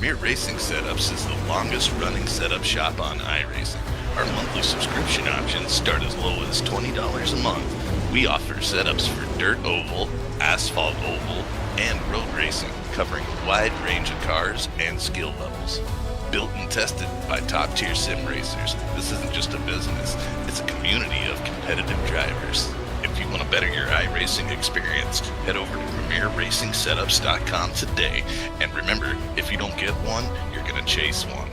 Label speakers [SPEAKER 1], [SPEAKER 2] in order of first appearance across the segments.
[SPEAKER 1] Premier Racing Setups is the longest running setup shop on iRacing. Our monthly subscription options start as low as $20 a month. We offer setups for dirt oval, asphalt oval, and road racing, covering a wide range of cars and skill levels. Built and tested by top-tier sim racers, this isn't just a business, it's a community of competitive drivers. If you want to better your iRacing experience, head over to PremierRacingSetups.com today. And remember, if you don't get one, you're going to chase one.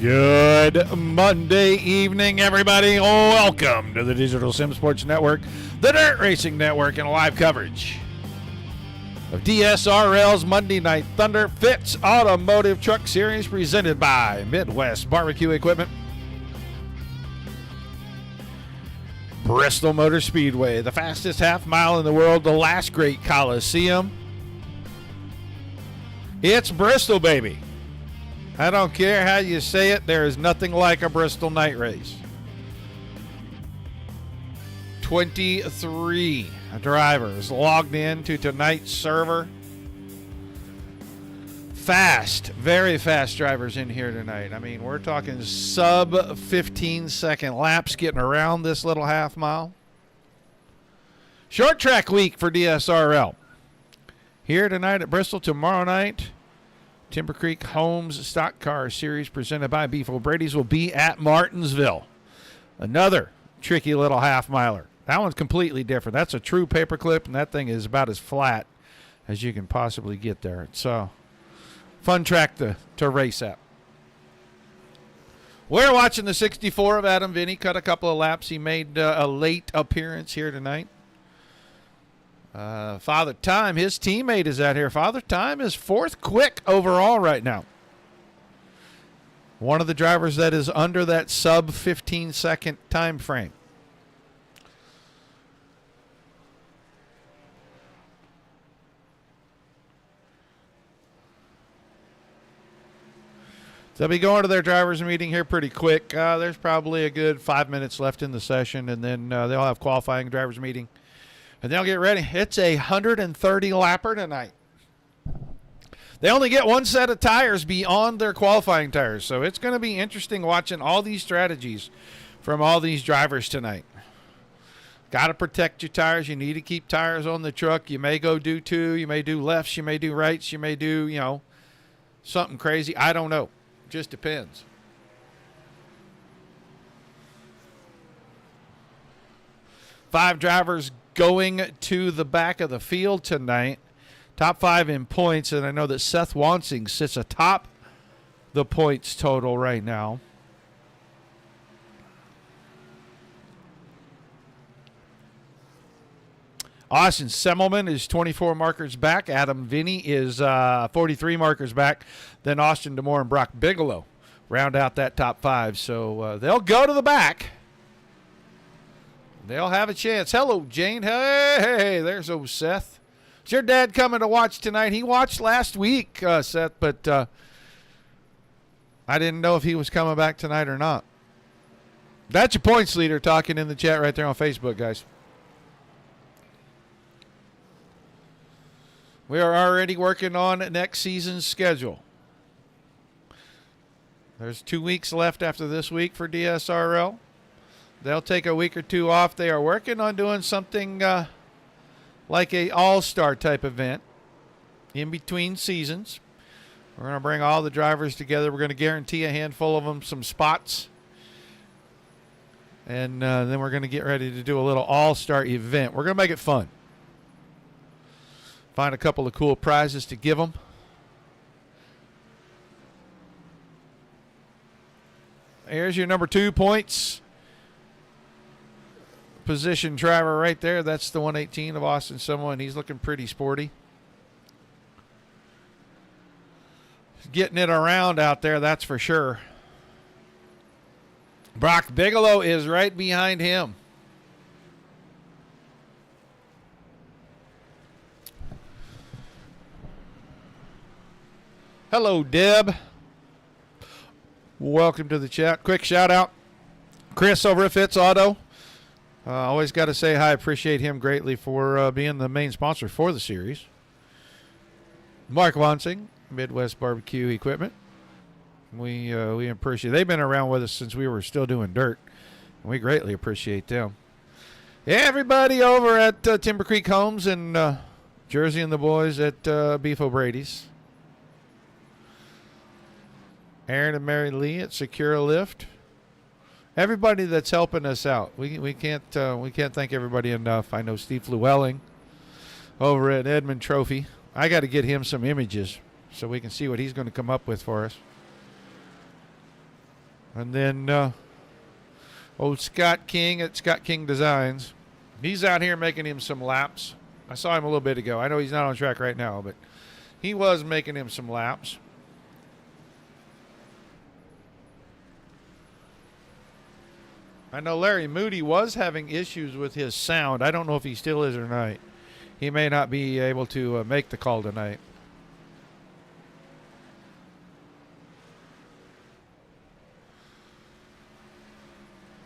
[SPEAKER 2] Good Monday evening, everybody. Welcome to the Digital Sim Sports Network, the Dirt Racing Network, and live coverage of DSRL's Monday Night Thunder Fitzz Automotive Truck Series, presented by Midwest Barbecue Equipment. Bristol Motor Speedway, the fastest half mile in the world, the last great Coliseum. It's Bristol, baby. I don't care how you say it, there is nothing like a Bristol night race. 23 drivers logged in to tonight's server. Fast, very fast drivers in here tonight. I mean, we're talking sub 15-second laps getting around this little half mile. Short track week for DSRL. Here tonight at Bristol, tomorrow night, Timber Creek Homes Stock Car Series presented by Beef O'Brady's will be at Martinsville. Another tricky little half miler. That one's completely different. That's a true paperclip, and that thing is about as flat as you can possibly get there. It's a fun track to race at. We're watching the 64 of Adam Vinny cut a couple of laps. He made a late appearance here tonight. Father Time, his teammate, is out here. Father Time is fourth quick overall right now. One of the drivers that is under that sub 15-second time frame. They'll be going to their drivers' meeting here pretty quick. There's probably a good 5 minutes left in the session, and then they'll have qualifying drivers' meeting. And they'll get ready. It's a 130 lapper tonight. They only get one set of tires beyond their qualifying tires, so it's going to be interesting watching all these strategies from all these drivers tonight. Got to protect your tires. You need to keep tires on the truck. You may go do two. You may do lefts. You may do rights. You may do, something crazy. I don't know. Just depends. Five drivers going to the back of the field tonight. Top five in points, and I know that Seth Wansing sits atop the points total right now. Austin Semmelman is 24 markers back. Adam Vinny is 43 markers back. Then Austin DeMore and Brock Bigelow round out that top five. So they'll go to the back. They'll have a chance. Hello, Jane. Hey, there's old Seth. Is your dad coming to watch tonight? He watched last week, Seth, but I didn't know if he was coming back tonight or not. That's your points leader talking in the chat right there on Facebook, guys. We are already working on next season's schedule. There's 2 weeks left after this week for DSRL. They'll take a week or two off. They are working on doing something like a all-star type event in between seasons. We're going to bring all the drivers together. We're going to guarantee a handful of them some spots. And then we're going to get ready to do a little all-star event. We're going to make it fun. Find a couple of cool prizes to give them. Here's your number 2 points position driver right there. That's the 118 of Austin Semmelman. He's looking pretty sporty. Getting it around out there, that's for sure. Brock Bigelow is right behind him. Hello, Deb. Welcome to the chat. Quick shout out. Chris over at Fitzz Auto. Always got to say hi. Appreciate him greatly for being the main sponsor for the series. Mark Wansing, Midwest Barbecue Equipment. We appreciate. They've been around with us since we were still doing dirt. And we greatly appreciate them. Yeah, everybody over at Timber Creek Homes and Jersey and the boys at Beef O'Brady's. Aaron and Mary Lee at Secure Lift. Everybody that's helping us out. We can't thank everybody enough. I know Steve Llewellyn over at Edmund Trophy. I got to get him some images so we can see what he's going to come up with for us. And then old Scott King at Scott King Designs. He's out here making him some laps. I saw him a little bit ago. I know he's not on track right now, but he was making him some laps. I know Larry Moody was having issues with his sound. I don't know if he still is or not. He may not be able to make the call tonight.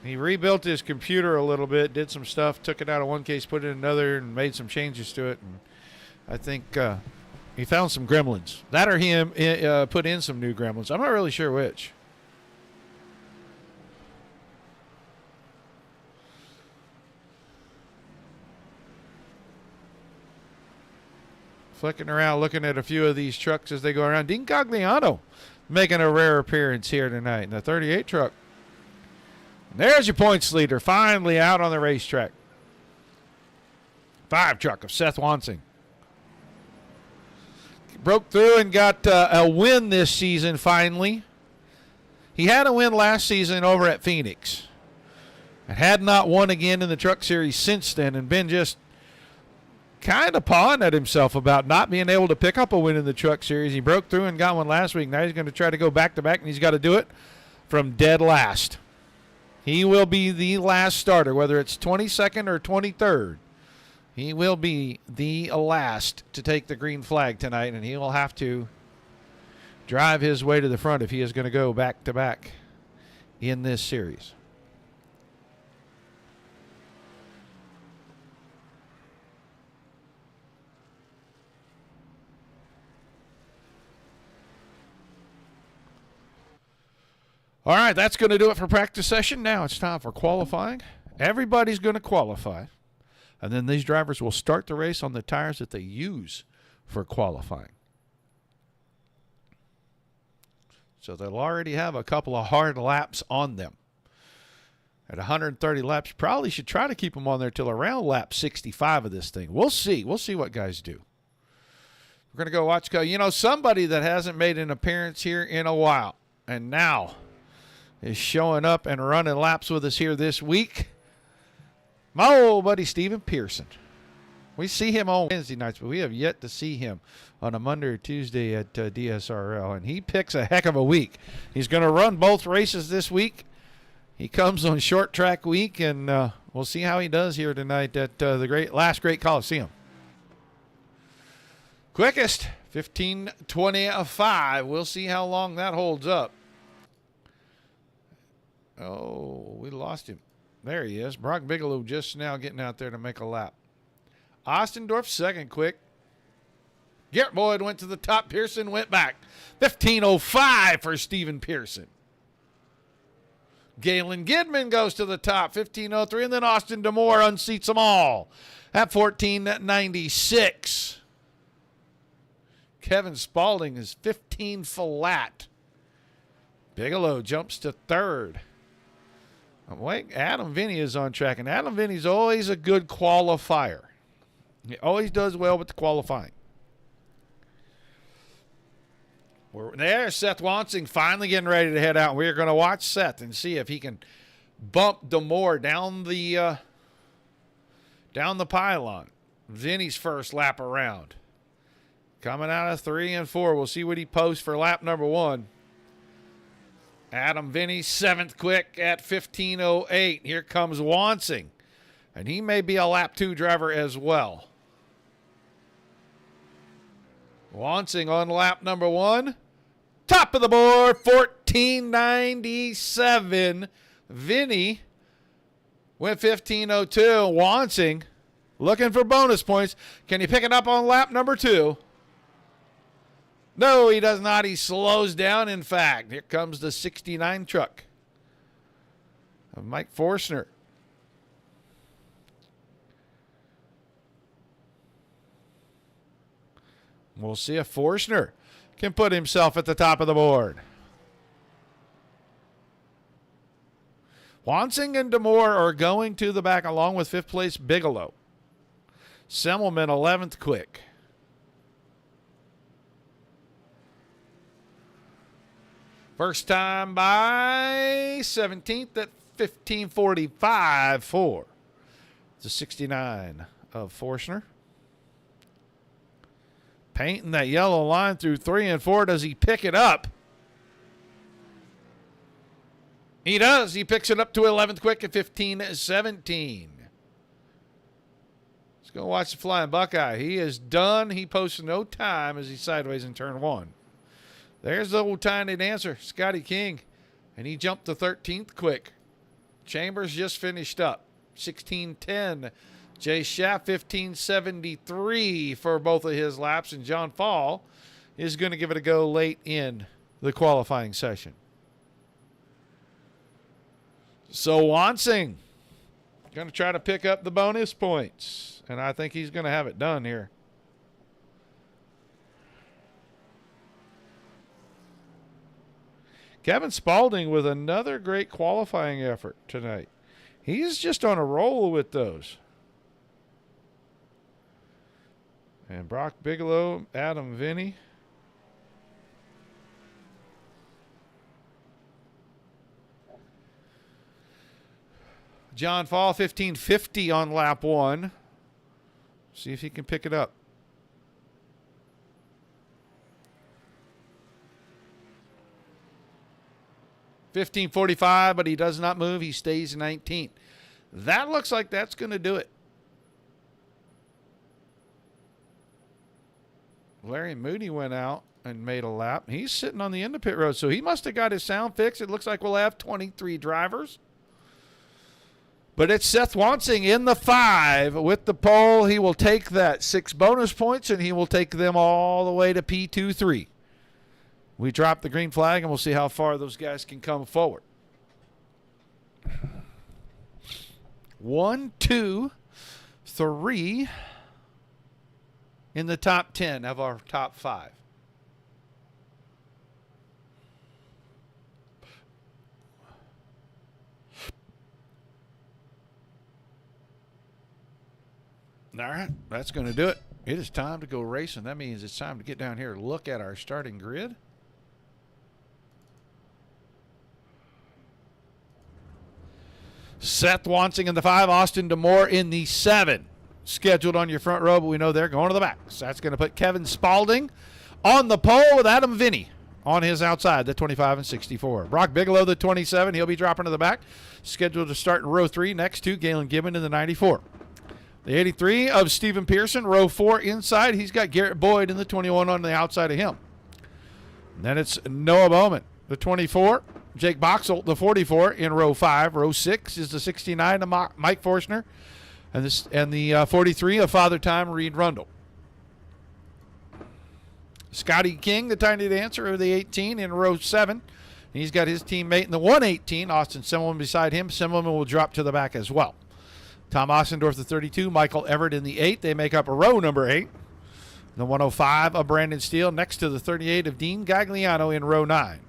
[SPEAKER 2] He rebuilt his computer a little bit, did some stuff, took it out of one case, put it in another, and made some changes to it. And I think he found some gremlins. That or him put in some new gremlins. I'm not really sure which. Flicking around, looking at a few of these trucks as they go around. Dean Gagliano making a rare appearance here tonight in the 38 truck. And there's your points leader, finally out on the racetrack. 5 truck of Seth Wansing. Broke through and got a win this season finally. He had a win last season over at Phoenix. And had not won again in the Truck Series since then and been just kind of pawing at himself about not being able to pick up a win in the Truck Series. He broke through and got one last week. Now he's going to try to go back-to-back, and he's got to do it from dead last. He will be the last starter, whether it's 22nd or 23rd. He will be the last to take the green flag tonight, and he will have to drive his way to the front if he is going to go back-to-back in this series. All right, that's going to do it for practice session. Now it's time for qualifying. Everybody's going to qualify. And then these drivers will start the race on the tires that they use for qualifying. So they'll already have a couple of hard laps on them. At 130 laps, you probably should try to keep them on there till around lap 65 of this thing. We'll see. We'll see what guys do. We're going to go watch. You know, somebody that hasn't made an appearance here in a while, and now is showing up and running laps with us here this week. My old buddy Stephen Pearson. We see him on Wednesday nights, but we have yet to see him on a Monday or Tuesday at DSRL, and he picks a heck of a week. He's going to run both races this week. He comes on short track week, and we'll see how he does here tonight at the last great Coliseum. Quickest, 15:25. We'll see how long that holds up. Oh, we lost him. There he is. Brock Bigelow just now getting out there to make a lap. Ostendorf second quick. Garrett Boyd went to the top. Pearson went back. 15:05 for Stephen Pearson. Galen Gidman goes to the top. 15:03. And then Austin Demore unseats them all at 14:96. Kevin Spaulding is 15 flat. Bigelow jumps to third. Wait, Adam Vinny is on track, and Adam Vinny's always a good qualifier. He always does well with the qualifying. We're there. Seth Wansing finally getting ready to head out. We're going to watch Seth and see if he can bump Demore down the pylon. Vinny's first lap around. Coming out of 3 and 4. We'll see what he posts for lap number 1. Adam Vinny, 7th quick at 15:08. Here comes Wansing. And he may be a lap 2 driver as well. Wansing on lap number 1. Top of the board, 14:97. Vinny went 15:02. Wansing looking for bonus points. Can he pick it up on lap number 2? No, he does not. He slows down, in fact. Here comes the 69 truck of Mike Forstner. We'll see if Forstner can put himself at the top of the board. Wansing and Demore are going to the back along with 5th place Bigelow. Semmelman 11th quick. First time by 17th at 15:45 for the 69 of Forstner. Painting that yellow line through 3 and 4. Does he pick it up? He does. He picks it up to 11th quick at 15-17. Let's go watch the Flying Buckeye. He is done. He posts no time as he's sideways in turn 1. There's the old tiny dancer, Scotty King. And he jumped to 13th quick. Chambers just finished up. 16:10. Jay Schaff 15:73 for both of his laps. And John Fall is going to give it a go late in the qualifying session. So Wansing going to try to pick up the bonus points. And I think he's going to have it done here. Kevin Spaulding with another great qualifying effort tonight. He's just on a roll with those. And Brock Bigelow, Adam Vinny. John Fall, 15:50 on lap 1. See if he can pick it up. $15.45, but he does not move. He stays 19th. That looks like that's going to do it. Larry Moody went out and made a lap. He's sitting on the end of pit road, so he must have got his sound fixed. It looks like we'll have 23 drivers. But it's Seth Wansing in the 5 with the pole. He will take that 6 bonus points, and he will take them all the way to P23. We drop the green flag, and we'll see how far those guys can come forward. 1, 2, 3 in the top 10 of our top 5. All right, that's going to do it. It is time to go racing. That means it's time to get down here and look at our starting grid. Seth Wansing in the 5, Austin D'Amore in the 7. Scheduled on your front row, but we know they're going to the back. So that's going to put Kevin Spaulding on the pole with Adam Vinny on his outside, the 25 and 64. Brock Bigelow, the 27. He'll be dropping to the back. Scheduled to start in row 3 next to Galen Gibbon in the 94. The 83 of Stephen Pearson, row 4 inside. He's got Garrett Boyd in the 21 on the outside of him. And then it's Noah Bowman, the 24. Jake Boxell, the 44 in row 5. Row 6 is the 69 of Mike Forstner. And the 43 of Father Time, Reed Rundle. Scotty King, the tiny dancer, of the 18 in row 7. He's got his teammate in the 118, Austin Simmelman, beside him. Simmelman will drop to the back as well. Tom Ossendorf, the 32. Michael Everett in the 8. They make up row number 8. The 105 of Brandon Steele next to the 38 of Dean Gagliano in row 9.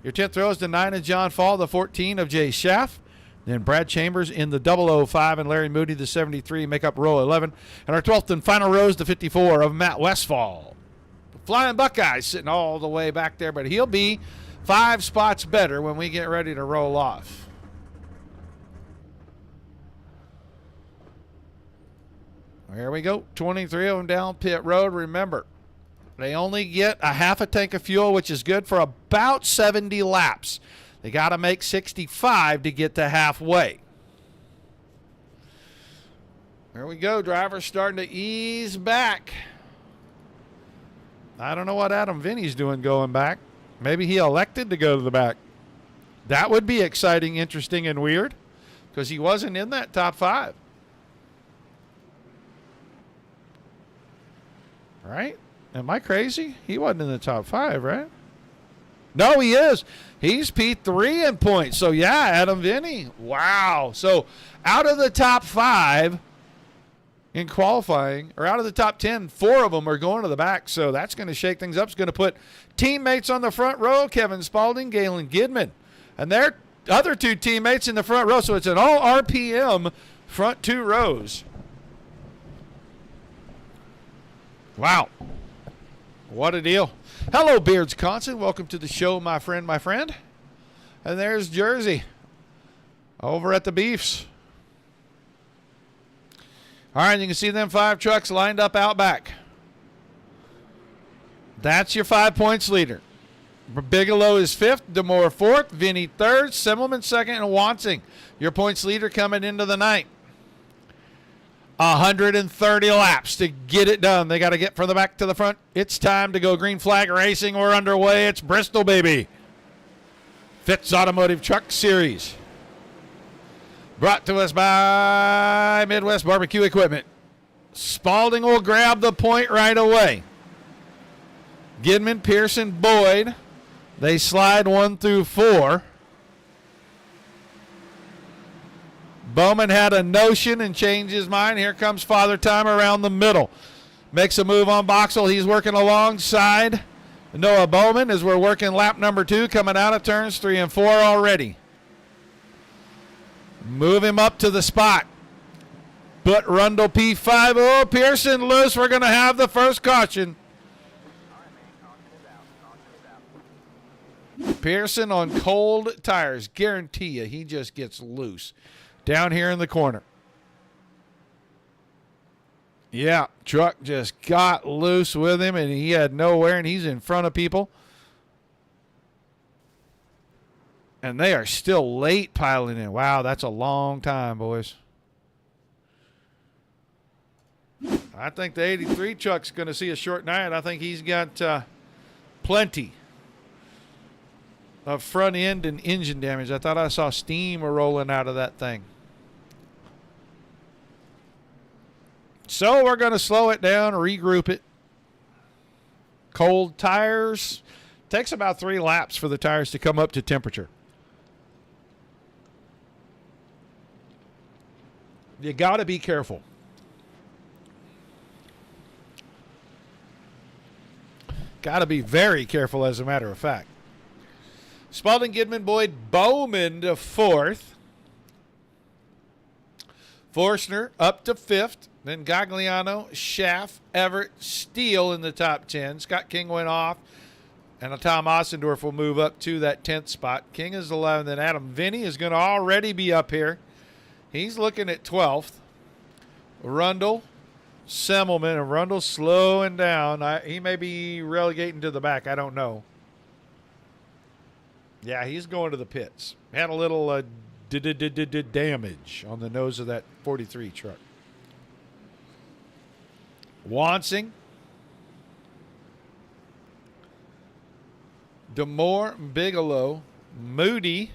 [SPEAKER 2] Your 10th row is the 9 of John Fall, the 14 of Jay Schaff. Then Brad Chambers in the 005 and Larry Moody, the 73, make up row 11. And our 12th and final row is the 54 of Matt Westfall. The Flying Buckeyes sitting all the way back there, but he'll be 5 spots better when we get ready to roll off. There we go. 23 of them down pit road. Remember, they only get a half a tank of fuel, which is good for about 70 laps. They got to make 65 to get to halfway. There we go. Drivers starting to ease back. I don't know what Adam Vinny's doing going back. Maybe he elected to go to the back. That would be exciting, interesting, and weird because he wasn't in that top 5. Right? Am I crazy? He wasn't in the top 5, right? No, he is. He's P3 in points. So, yeah, Adam Vinny. Wow. So, out of the top 5 in qualifying, or out of the top 10, 4 of them are going to the back. So, that's going to shake things up. It's going to put teammates on the front row, Kevin Spaulding, Galen Gidman. And their other 2 teammates in the front row. So, it's an all RPM front 2 rows. Wow. What a deal. Hello, Beards Conson. Welcome to the show, my friend, my friend. And there's Jersey over at the Beefs. All right, you can see them 5 trucks lined up out back. That's your 5 points leader. Bigelow is 5th, Demore 4th, Vinny 3rd, Simmelman 2nd, and Wansing, your points leader coming into the night. 130 laps to get it done. They got to get from the back to the front. It's time to go green flag racing. We're underway. It's Bristol, baby. Fitzz Automotive Truck Series. Brought to us by Midwest Barbecue Equipment. Spalding will grab the point right away. Gidman, Pearson, Boyd. They slide 1 through 4. Bowman had a notion and changed his mind. Here comes Father Time around the middle. Makes a move on Boxell. He's working alongside Noah Bowman as we're working lap number 2, coming out of turns 3 and 4 already. Move him up to the spot. But Rundle P5. Oh, Pearson loose. We're going to have the first caution. Pearson on cold tires. Guarantee you he just gets loose. Down here in the corner. Yeah, truck just got loose with him, and he had nowhere, and he's in front of people. And they are still late piling in. Wow, that's a long time, boys. I think the 83 truck's going to see a short night. I think he's got plenty of front end and engine damage. I thought I saw steam rolling out of that thing. So we're going to slow it down, regroup it. Cold tires. Takes about 3 laps for the tires to come up to temperature. You got to be careful. Got to be very careful, as a matter of fact. Spalding, Gidman, Boyd, Bowman to 4th. Forstner up to 5th. Then Gagliano, Schaff, Everett, Steele in the top 10. Scott King went off. And Tom Ossendorf will move up to that 10th spot. King is 11th. Then Adam Vinny is going to already be up here. He's looking at 12th. Rundle, Semmelman, and Rundle slowing down. He may be relegating to the back. I don't know. Yeah, he's going to the pits. Had a little damage on the nose of that 43 truck. Wansing, Demore, Bigelow, Moody,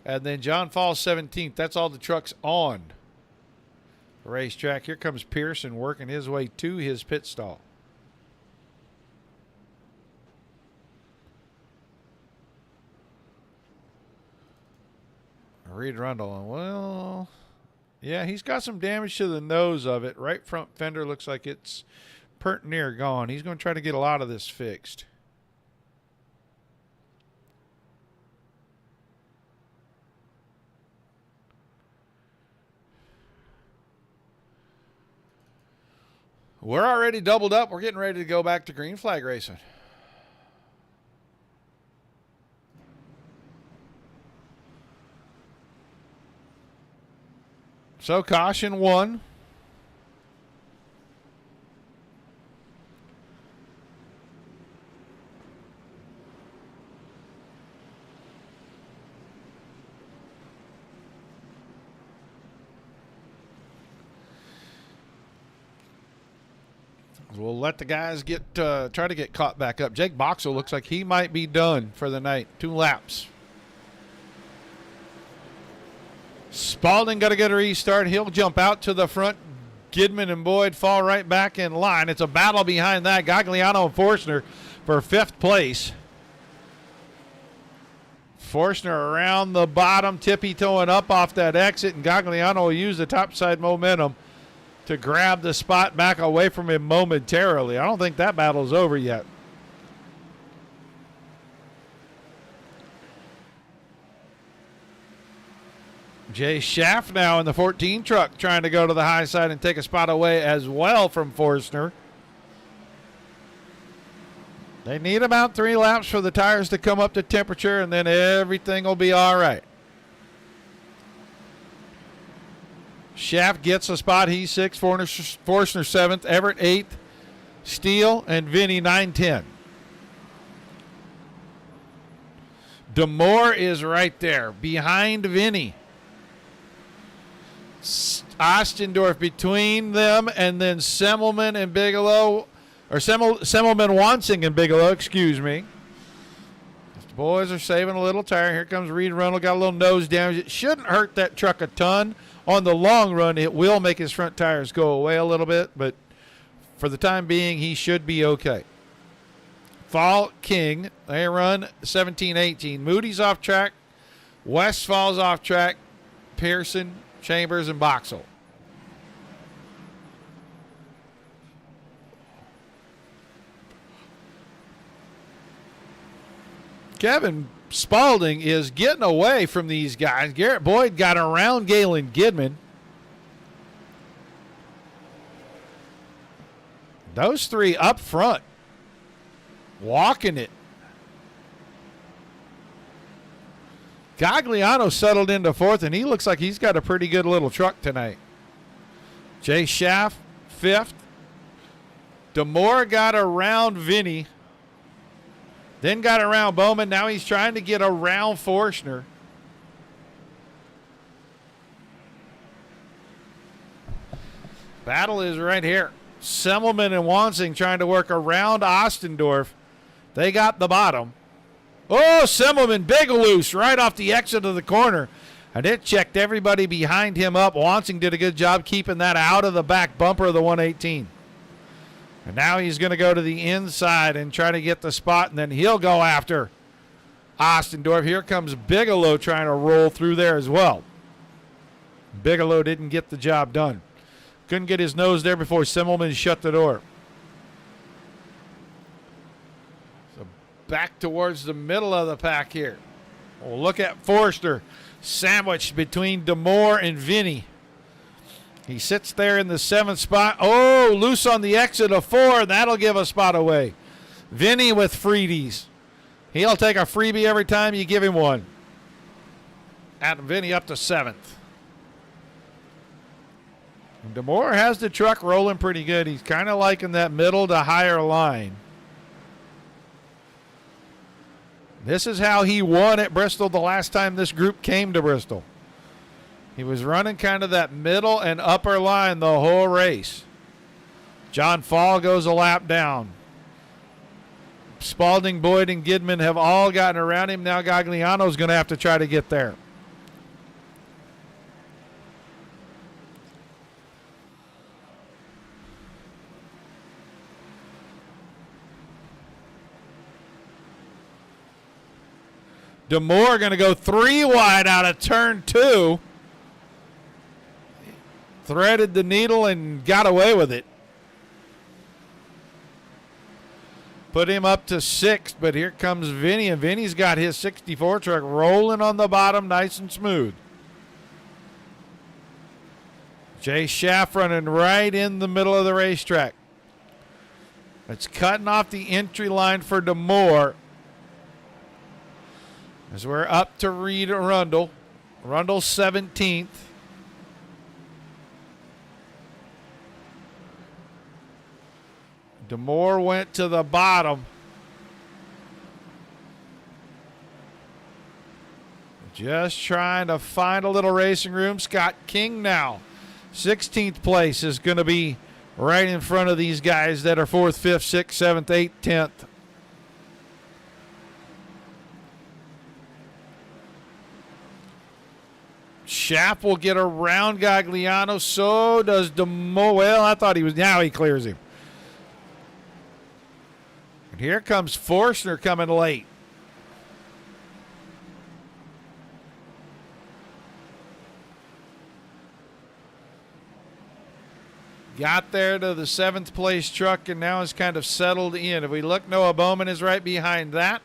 [SPEAKER 2] and then John Falls 17th. That's all the trucks on the racetrack. Here comes Pearson working his way to his pit stall. Reed Rundle, well, yeah, he's got some damage to the nose of it. Right front fender looks like it's pert near gone. He's going to try to get a lot of this fixed. We're already doubled up. We're getting ready to go back to green flag racing. So caution 1. We'll let the guys try to get caught back up. Jake Boxell looks like he might be done for the night. 2 laps. Spalding got to get a restart. He'll jump out to the front. Gidman and Boyd fall right back in line. It's a battle behind that. Gagliano and Forstner for 5th place. Forstner around the bottom, tippy-toeing up off that exit, and Gagliano will use the topside momentum to grab the spot back away from him momentarily. I don't think that battle's over yet. Jay Schaff now in the 14 truck trying to go to the high side and take a spot away as well from Forstner. They need about 3 laps for the tires to come up to temperature, and then everything will be all right. Schaff gets a spot. He's 6th. Forstner 7th. Everett 8th. Steele and Vinny 9-10. DeMoore is right there behind Vinny. Ostendorf between them, and then Semmelman and Bigelow, or Semmelman, Wansing, and Bigelow, excuse me. The boys are saving a little tire. Here comes Reed Rundle, got a little nose damage. It shouldn't hurt that truck a ton. On the long run, it will make his front tires go away a little bit, but for the time being, he should be okay. Fall, King, they run 17-18. Moody's off track. Westfall's off track. Pearson, Chambers, and Boxell. Kevin Spaulding is getting away from these guys. Garrett Boyd got around Galen Gidman. Those three up front, walking it. Gagliano settled into fourth, and he looks like he's got a pretty good little truck tonight. Jay Schaff, fifth. DeMoore got around Vinny. Then got around Bowman. Now he's trying to get around Forstner. Battle is right here. Semmelman and Wansing trying to work around Ostendorf. They got the bottom. Oh, Semmelman, big loose right off the exit of the corner. And it checked everybody behind him up. Wansing did a good job keeping that out of the back bumper of the 118. And now he's going to go to the inside and try to get the spot, and then he'll go after Ostendorf. Here comes Bigelow trying to roll through there as well. Bigelow didn't get the job done. Couldn't get his nose there before Semmelman shut the door. So back towards the middle of the pack here. We'll look at Forster sandwiched between DeMoore and Vinny. He sits there in the seventh spot. Oh, loose on the exit of four. That'll give a spot away. Vinny with freebies. He'll take a freebie every time you give him one. And Vinny up to seventh. And DeMoore has the truck rolling pretty good. He's kind of liking that middle to higher line. This is how he won at Bristol the last time this group came to Bristol. He was running kind of that middle and upper line the whole race. John Fall goes a lap down. Spaulding, Boyd, and Gidman have all gotten around him. Now Gagliano's going to have to try to get there. DeMoore going to go three wide out of turn two. Threaded the needle and got away with it. Put him up to sixth, but here comes Vinny, and Vinny's got his 64 truck rolling on the bottom nice and smooth. Jay Schaff running right in the middle of the racetrack. It's cutting off the entry line for DeMoore. As we're up to Reed Rundle. Rundle 17th. DeMoore went to the bottom. Just trying to find a little racing room. Scott King now. 16th place is going to be right in front of these guys that are 4th, 5th, 6th, 7th, 8th, 10th. Schaff will get around Gagliano. So does DeMoore. Well, I thought he was. Now he clears him. And here comes Forstner coming late. Got there to the 7th place truck and now is kind of settled in. If we look, Noah Bowman is right behind that.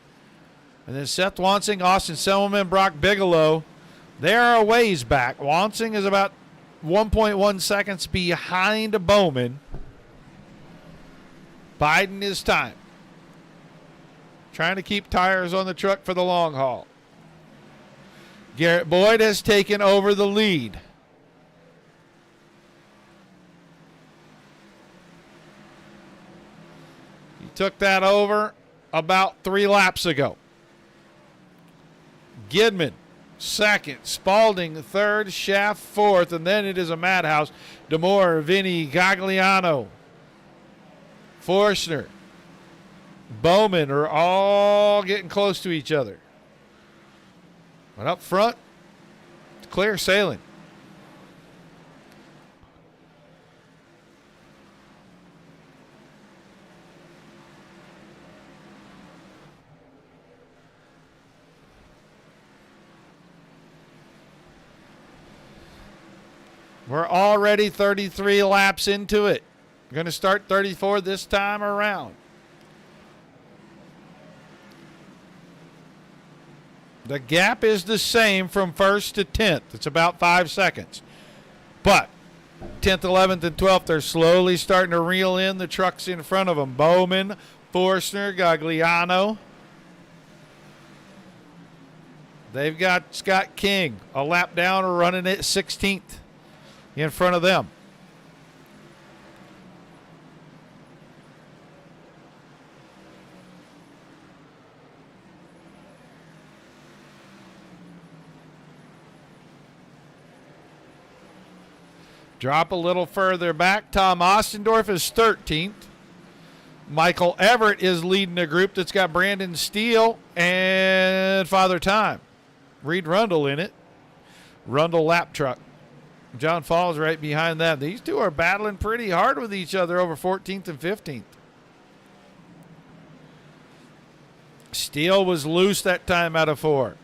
[SPEAKER 2] And then Seth Wansing, Austin Selman, Brock Bigelow. They're a ways back. Wansing is about 1.1 seconds behind Bowman. Biding his time. Trying to keep tires on the truck for the long haul. Garrett Boyd has taken over the lead. Took that over about 3 laps ago. Gidman, second. Spalding, third. Schaff, fourth. And then it is a madhouse. Demore, Vinny, Gagliano, Forstner, Bowman are all getting close to each other. But up front, it's clear sailing. We're already 33 laps into it. We're going to start 34 this time around. The gap is the same from 1st to 10th. It's about 5 seconds. But 10th, 11th, and 12th, they're slowly starting to reel in the trucks in front of them. Bowman, Forstner, Gagliano. They've got Scott King a lap down or running at 16th in front of them. Drop a little further back. Tom Ostendorf is 13th. Michael Everett is leading a group that's got Brandon Steele and Father Time. Reed Rundle in it. Rundle lap truck. John Falls right behind that. These two are battling pretty hard with each other over 14th and 15th. Steele was loose that time out of 4.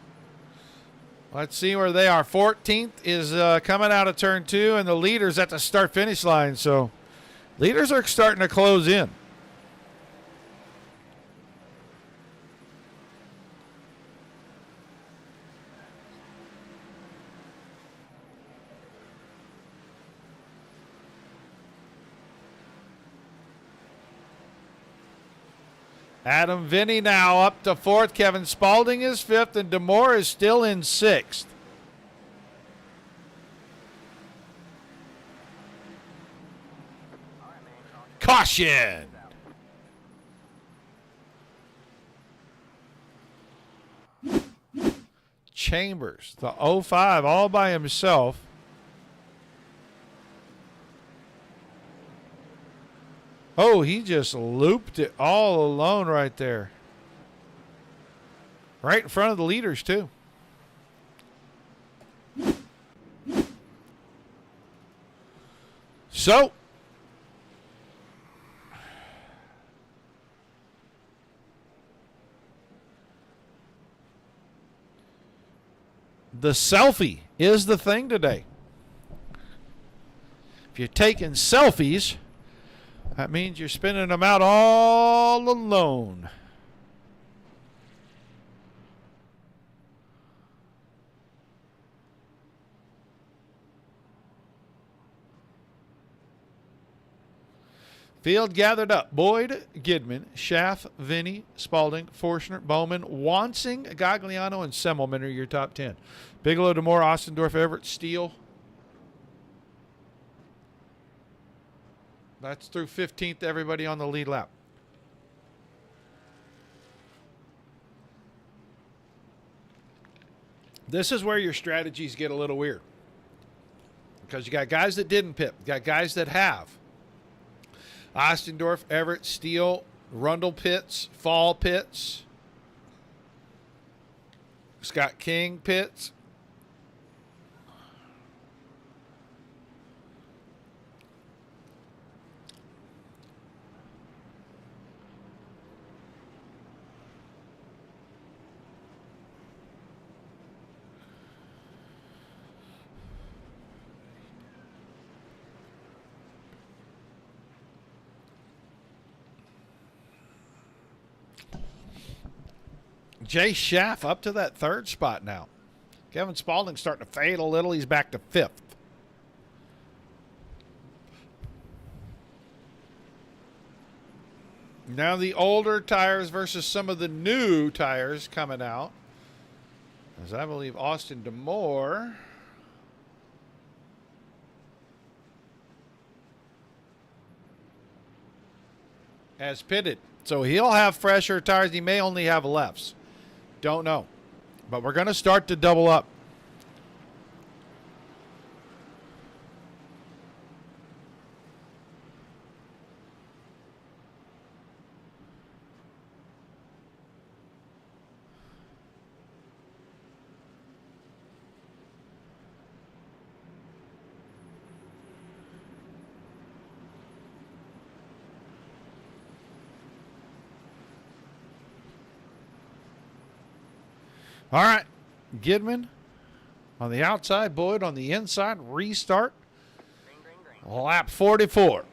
[SPEAKER 2] Let's see where they are. 14th is coming out of turn 2, and the leader's at the start-finish line. So leaders are starting to close in. Adam Vinny now up to 4th. Kevin Spalding is 5th, and Demore is still in 6th. Caution! Chambers, the 05, all by himself. Oh, he just looped it all alone right there. Right in front of the leaders, too. So, the selfie is the thing today. If you're taking selfies, that means you're spinning them out all alone. Field gathered up. Boyd, Gidman, Schaff, Vinny, Spalding, Forstner, Bowman, Wansing, Gagliano, and Semmelman are your top 10. Bigelow, Demore, Ostendorf, Everett, Steele. That's through 15th, everybody on the lead lap. This is where your strategies get a little weird. Because you got guys that didn't pit. You got guys that have. Ostendorf, Everett, Steele, Rundle pits, Fall pits. Scott King pits. Jay Schaff up to that 3rd spot now. Kevin Spalding's starting to fade a little. He's back to 5th. Now the older tires versus some of the new tires coming out. As I believe Austin Demore has pitted. So he'll have fresher tires. He may only have lefts. Don't know. But we're going to start to double up. All right, Gidman on the outside, Boyd on the inside, restart. Lap 44.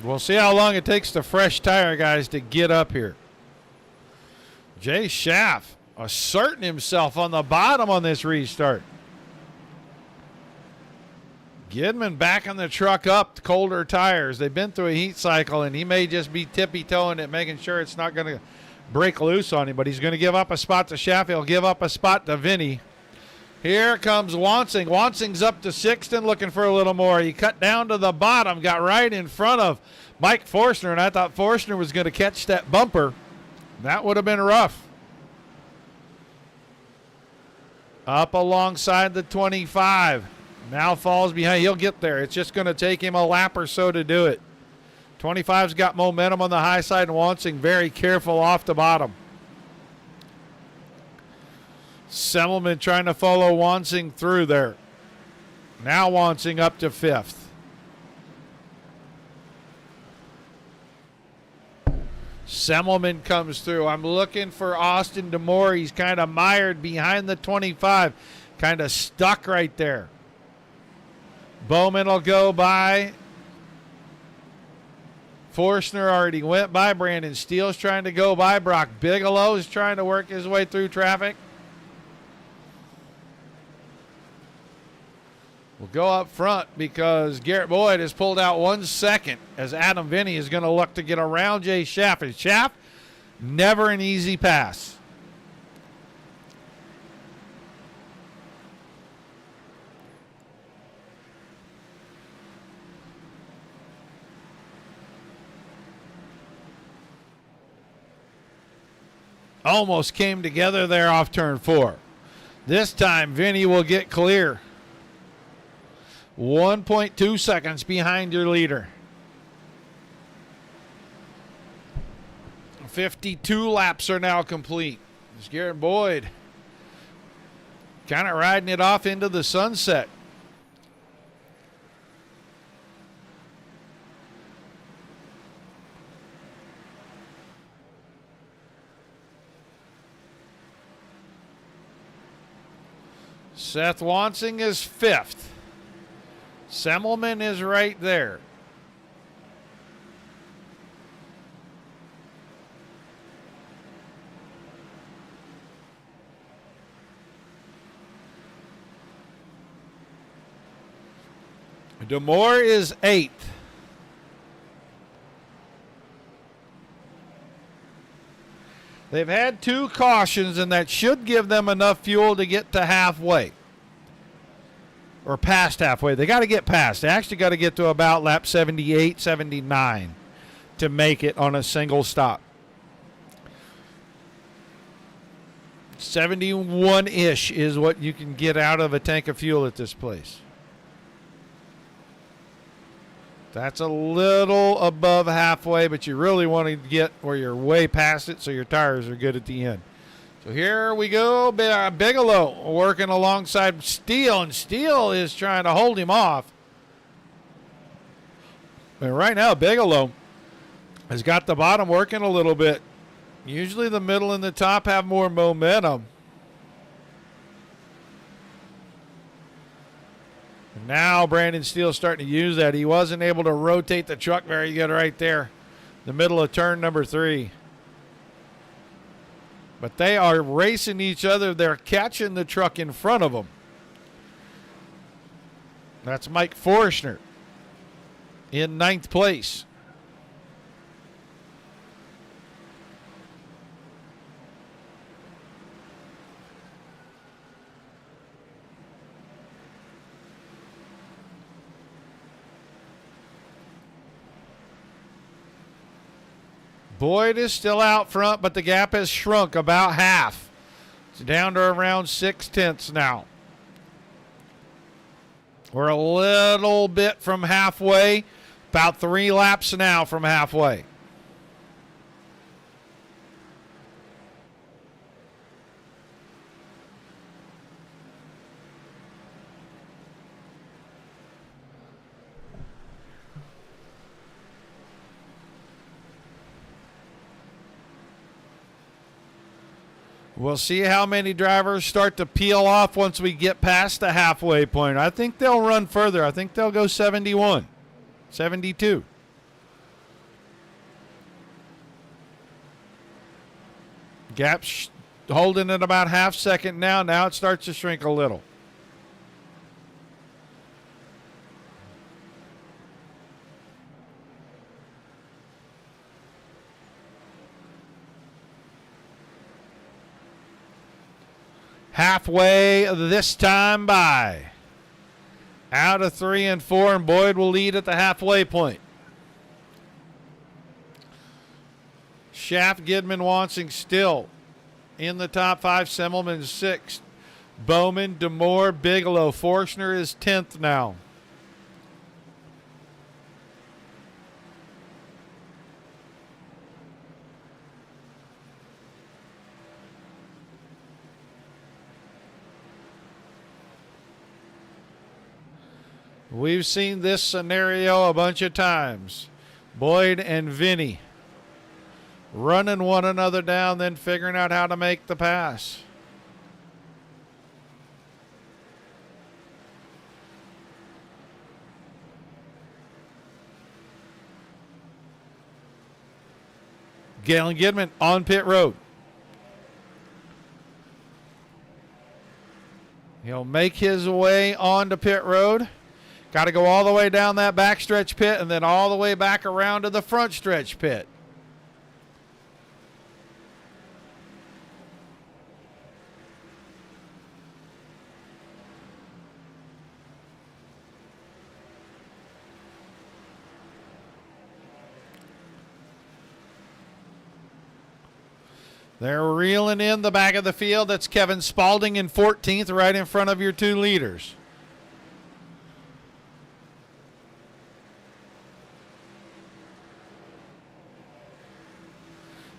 [SPEAKER 2] We'll see how long it takes the fresh tire guys to get up here. Jay Schaff asserting himself on the bottom on this restart. Gidman backing the truck up to colder tires. They've been through a heat cycle, and he may just be tippy-toeing it, making sure it's not going to break loose on him, but he's going to give up a spot to Schaff. He'll give up a spot to Vinny. Here comes Wansing. Wansing's up to Sixton looking for a little more. He cut down to the bottom, got right in front of Mike Forstner, and I thought Forstner was going to catch that bumper. That would have been rough. Up alongside the 25. Now falls behind. He'll get there. It's just going to take him a lap or so to do it. 25's got momentum on the high side, and Wansing very careful off the bottom. Semmelman trying to follow Wansing through there. Now Wansing up to 5th. Semmelman comes through. I'm looking for Austin DeMore. He's kind of mired behind the 25. Kind of stuck right there. Bowman will go by. Forstner already went by. Brandon Steele's trying to go by. Brock Bigelow is trying to work his way through traffic. We'll go up front because Garrett Boyd has pulled out 1 second as Adam Vinny is going to look to get around Jay Schaff. And Schaff, never an easy pass. Almost came together there off turn 4. This time, Vinny will get clear. 1.2 seconds behind your leader. 52 laps are now complete. It's Garrett Boyd kind of riding it off into the sunset. Seth Wansing is 5th. Semmelman is right there. DeMore is 8th. They've had 2 cautions, and that should give them enough fuel to get to halfway. Or past halfway. They got to get past. They actually got to get to about lap 78, 79 to make it on a single stop. 71-ish is what you can get out of a tank of fuel at this place. That's a little above halfway, but you really want to get where you're way past it so your tires are good at the end. So here we go. Bigelow working alongside Steele, and Steele is trying to hold him off. And right now, Bigelow has got the bottom working a little bit. Usually the middle and the top have more momentum. And now Brandon Steele's starting to use that. He wasn't able to rotate the truck very good right there. The middle of turn number 3. But they are racing each other. They're catching the truck in front of them. That's Mike Forstner in 9th place. Boyd is still out front, but the gap has shrunk about half. It's down to around 0.6 now. We're a little bit from halfway, about 3 laps now from halfway. We'll see how many drivers start to peel off once we get past the halfway point. I think they'll run further. I think they'll go 71, 72. Gap's holding at about half second now. Now it starts to shrink a little. Halfway this time by. Out of 3 and 4, and Boyd will lead at the halfway point. Schaff, Gidman, Wansing still in the top 5. Semmelman 6th. Bowman, DeMoore, Bigelow. Forstner is 10th now. We've seen this scenario a bunch of times. Boyd and Vinny running one another down, then figuring out how to make the pass. Galen Gidman on pit road. He'll make his way onto pit road. Got to go all the way down that backstretch pit and then all the way back around to the front stretch pit. They're reeling in the back of the field. That's Kevin Spaulding in 14th, right in front of your 2 leaders.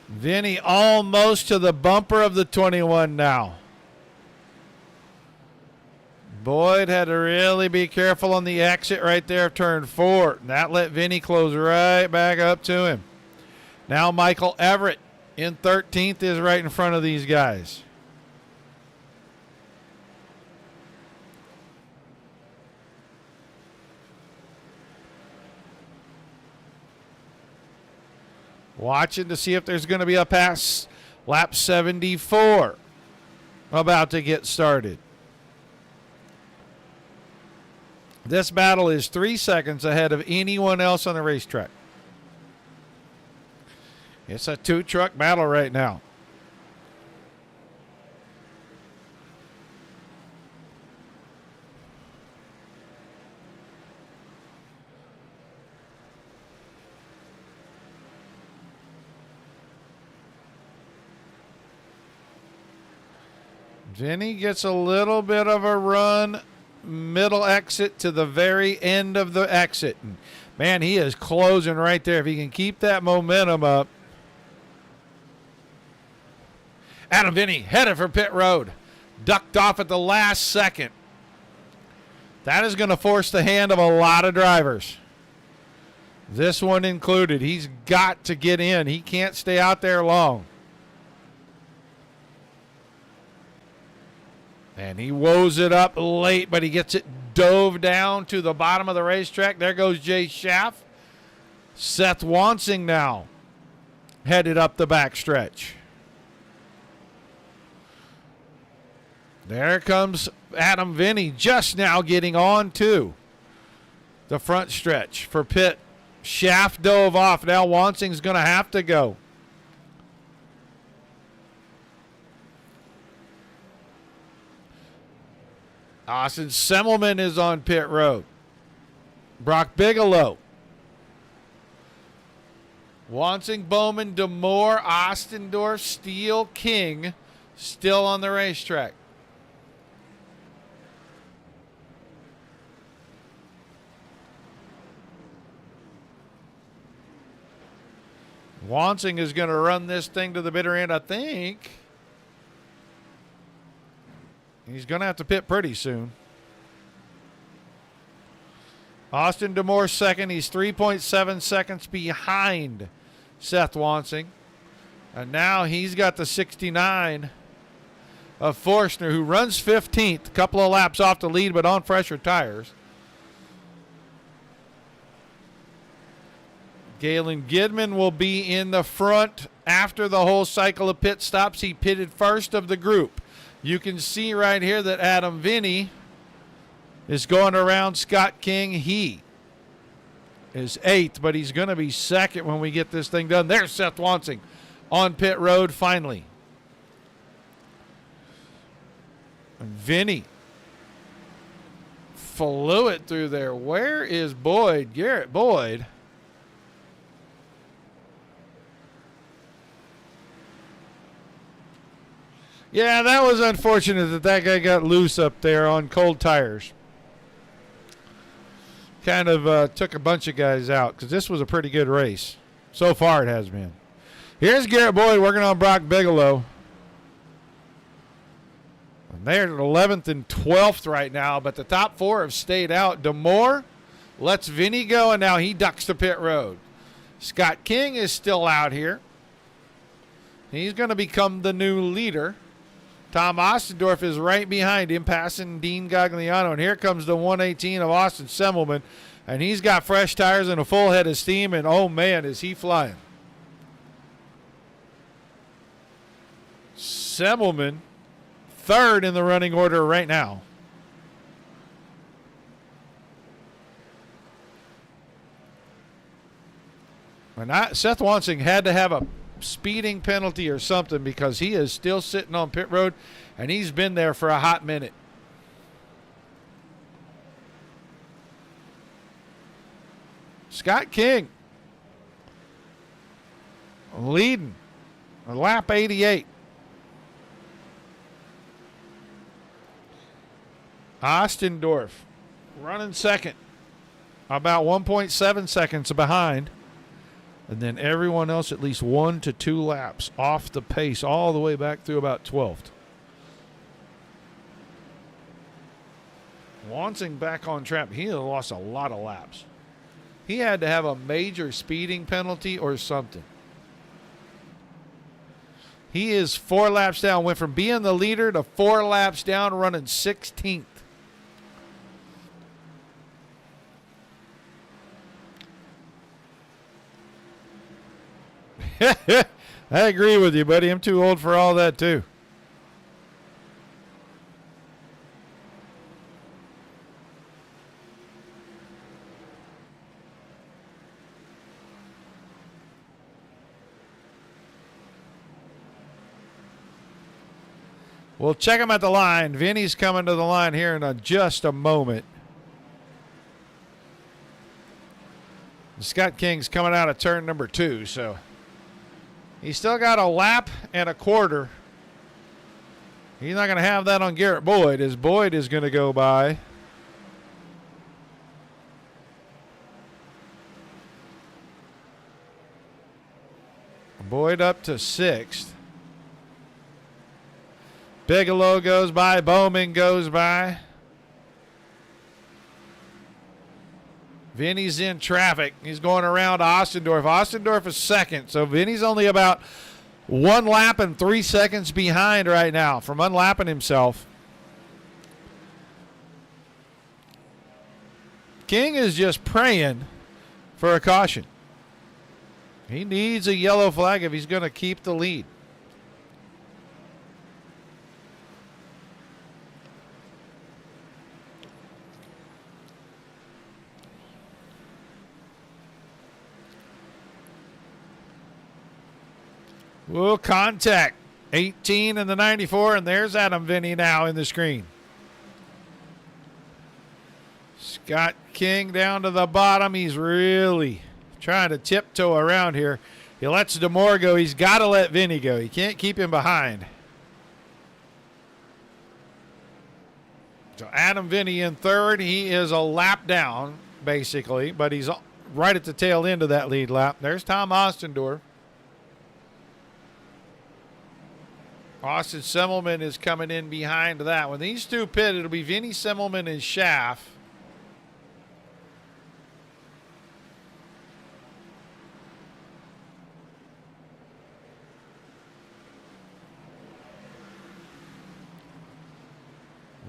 [SPEAKER 2] Vinny almost to the bumper of the 21 now. Boyd had to really be careful on the exit right there of turn 4. That let Vinny close right back up to him. Now Michael Everett in 13th is right in front of these guys. Watching to see if there's going to be a pass. Lap 74 about to get started. This battle is 3 seconds ahead of anyone else on the racetrack. It's a 2-truck battle right now. Vinny gets a little bit of a run, middle exit to the very end of the exit. And man, he is closing right there. If he can keep that momentum up. Adam Vinny headed for pit road. Ducked off at the last second. That is going to force the hand of a lot of drivers. This one included. He's got to get in. He can't stay out there long. And he woes it up late, but he gets it dove down to the bottom of the racetrack. There goes Jay Schaff. Seth Wansing now headed up the backstretch. There comes Adam Vinny just now getting on to the front stretch for pit. Schaff dove off. Now Wansing's going to have to go. Austin Semmelman is on pit road. Brock Bigelow Wansing, Bowman, DeMoore, Ostendorf, Steele, King still on the racetrack. Wansing is going to run this thing to the bitter end, I think. He's going to have to pit pretty soon. Austin DeMoore second. He's 3.7 seconds behind Seth Wansing. And now he's got the 69 of Forstner, who runs 15th. A couple of laps off the lead, but on fresher tires. Galen Gidman will be in the front after the whole cycle of pit stops. He pitted first of the group. You can see right here that Adam Vinny is going around Scott King. He is 8th, but he's going to be 2nd when we get this thing done. There's Seth Wansing on pit road finally. And Vinny flew it through there. Where is Boyd? Garrett Boyd. Yeah, that was unfortunate that guy got loose up there on cold tires. Kind of took a bunch of guys out because this was a pretty good race. So far it has been. Here's Garrett Boyd working on Brock Bigelow. And they're 11th and 12th right now, but the top 4 have stayed out. DeMoore lets Vinny go, and now he ducks to pit road. Scott King is still out here. He's going to become the new leader. Tom Ostendorf is right behind him, passing Dean Gagliano. And here comes the 118 of Austin Semmelman. And he's got fresh tires and a full head of steam. And, oh, man, is he flying. Semmelman, 3rd in the running order right now. And Seth Wansing had to have a speeding penalty or something because he is still sitting on pit road and he's been there for a hot minute. Scott King leading on lap 88. Ostendorf running 2nd, about 1.7 seconds behind. And then everyone else at least 1 to 2 laps off the pace all the way back through about 12th. Wansing back on track. He lost a lot of laps. He had to have a major speeding penalty or something. He is 4 laps down. Went from being the leader to 4 laps down, running 16th. I agree with you, buddy. I'm too old for all that, too. We'll check him at the line. Vinny's coming to the line here in just a moment. Scott King's coming out of turn number 2, so he's still got a lap and a quarter. He's not going to have that on Garrett Boyd, as Boyd is going to go by. Boyd up to 6th. Bigelow goes by. Bowman goes by. Vinny's in traffic. He's going around Ostendorf. Ostendorf is 2nd, so Vinny's only about 1 lap and 3 seconds behind right now from unlapping himself. King is just praying for a caution. He needs a yellow flag if he's going to keep the lead. Well, contact. 18 in the 94, and there's Adam Vinny now in the screen. Scott King down to the bottom. He's really trying to tiptoe around here. He lets Demore go. He's got to let Vinny go. He can't keep him behind. So Adam Vinny in third. He is a lap down, basically, but he's right at the tail end of that lead lap. There's Tom Ostendorf. Austin Semmelman is coming in behind that. When these two pit, it'll be Vinny Semmelman and Schaff.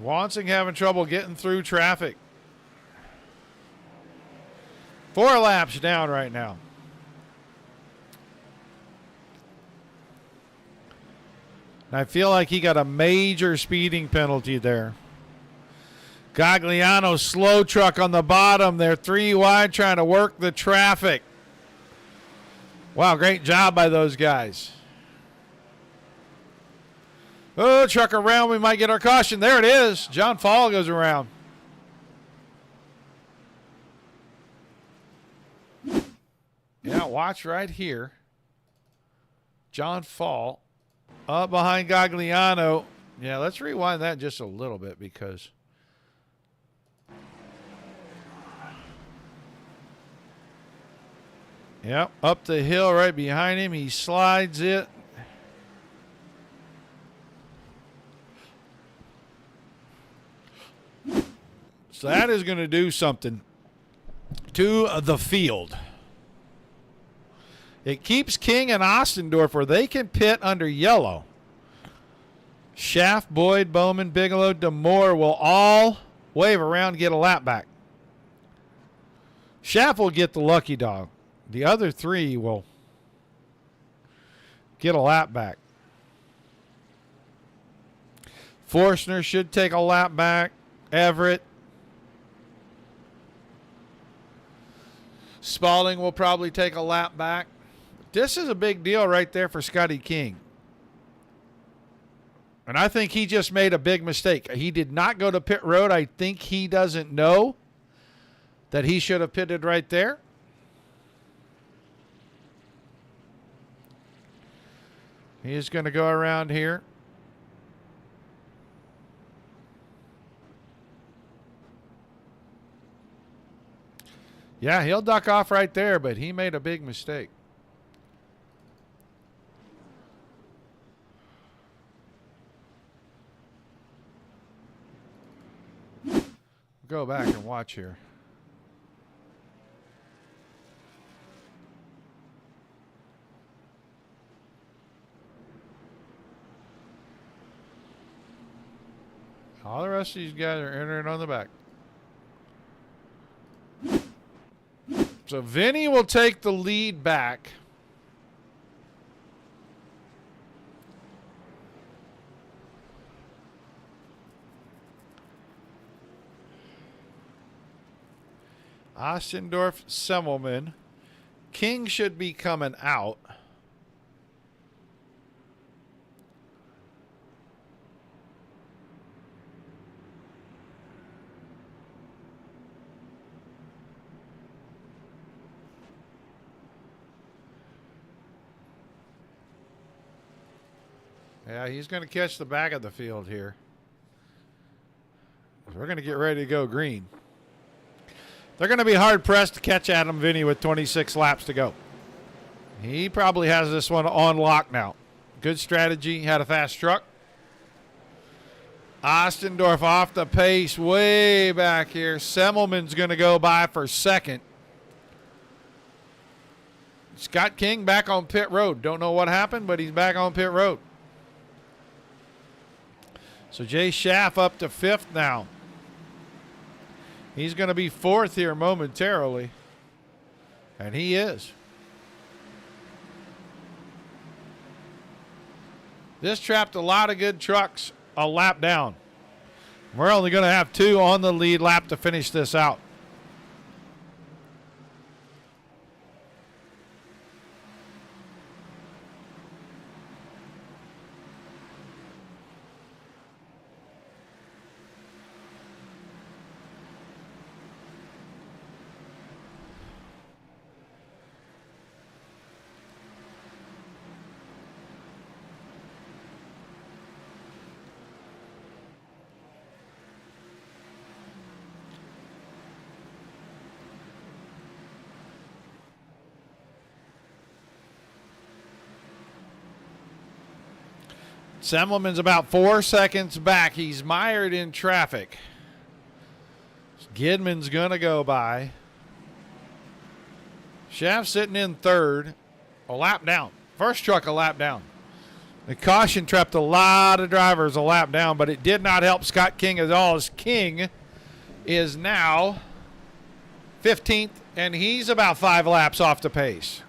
[SPEAKER 2] Wansing having trouble getting through traffic. 4 laps down right now. And I feel like he got a major speeding penalty there. Gagliano slow truck on the bottom. They're 3 wide trying to work the traffic. Wow, great job by those guys. Oh, truck around. We might get our caution. There it is. John Fall goes around. Yeah, watch right here. John Fall up behind Gagliano. Yeah, let's rewind that just a little bit because yep, up the hill right behind him. He slides it. So that is going to do something to the field. It keeps King and Ostendorf where they can pit under yellow. Schaff, Boyd, Bowman, Bigelow, Demore will all wave around and get a lap back. Schaff will get the lucky dog. The other 3 will get a lap back. Forstner should take a lap back. Everett. Spalding will probably take a lap back. This is a big deal right there for Scotty King. And I think he just made a big mistake. He did not go to pit road. I think he doesn't know that he should have pitted right there. He is going to go around here. Yeah, he'll duck off right there, but he made a big mistake. Go back and watch here. All the rest of these guys are entering on the back. So Vinny will take the lead back. Ostendorf, Semmelman. King should be coming out. Yeah, he's going to catch the back of the field here. We're going to get ready to go green. They're going to be hard-pressed to catch Adam Vinny with 26 laps to go. He probably has this one on lock now. Good strategy. Had a fast truck. Ostendorf off the pace way back here. Semmelman's going to go by for second. Scott King back on pit road. Don't know what happened, but he's back on pit road. So Jay Schaff up to 5th now. He's going to be 4th here momentarily. And he is. This trapped a lot of good trucks a lap down. We're only going to have 2 on the lead lap to finish this out. Semmelman's about 4 seconds back. He's mired in traffic. Gidman's going to go by. Schaff sitting in third. A lap down. First truck a lap down. The caution trapped a lot of drivers a lap down, but it did not help Scott King at all, as King is now 15th, and he's about 5 laps off the pace.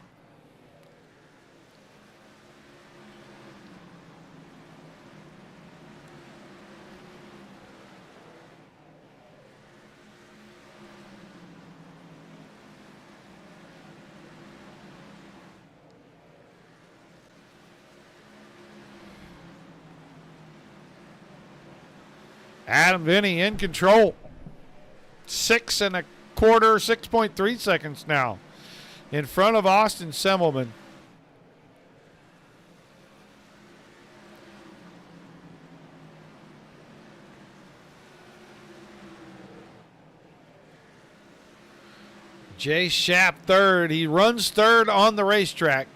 [SPEAKER 2] Adam Vinny in control. 6 1/4, 6.3 seconds now in front of Austin Semmelman. Jay Schaap third. He runs third on the racetrack.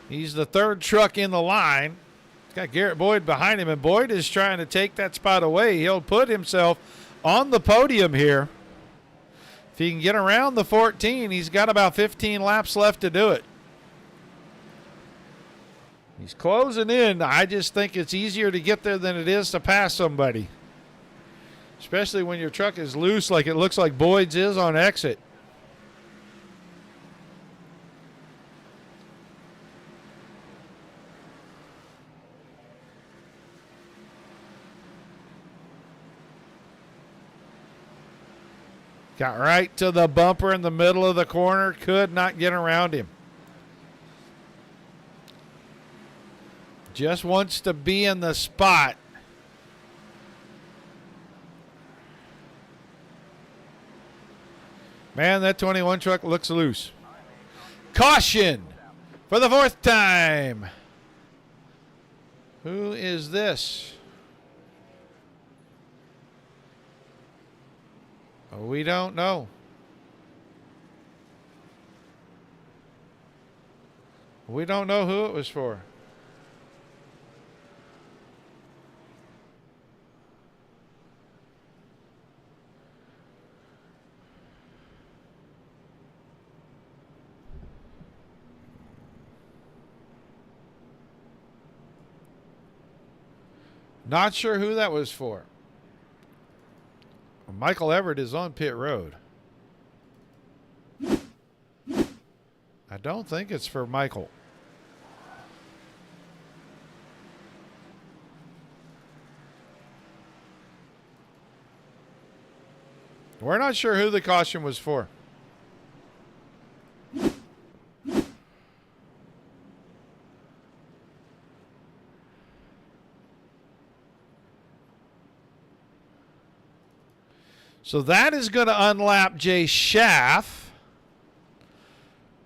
[SPEAKER 2] He's the third truck in the line. He's got Garrett Boyd behind him, and Boyd is trying to take that spot away. He'll put himself on the podium here. If he can get around the 14, he's got about 15 laps left to do it. He's closing in. I just think it's easier to get there than it is to pass somebody, especially when your truck is loose like it looks like Boyd's is on exit. Got right to the bumper in the middle of the corner. Could not get around him. Just wants to be in the spot. Man, that 21 truck looks loose. Caution for the 4th time. Who is this? We don't know. We don't know who it was for. Not sure who that was for. Michael Everett is on pit road. I don't think it's for Michael. We're not sure who the caution was for. So that is going to unlap Jay Schaaf.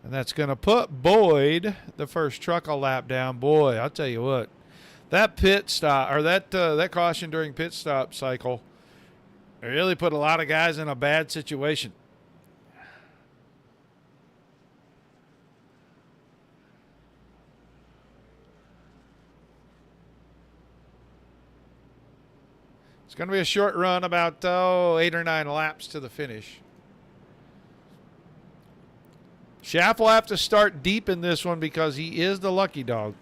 [SPEAKER 2] And that's going to put Boyd, the first truck, a lap down. Boy, I'll tell you what. That pit stop, or that caution during pit stop cycle, really put a lot of guys in a bad situation. It's going to be a short run, about 8 or 9 laps to the finish. Schaaf will have to start deep in this one because he is the lucky dog.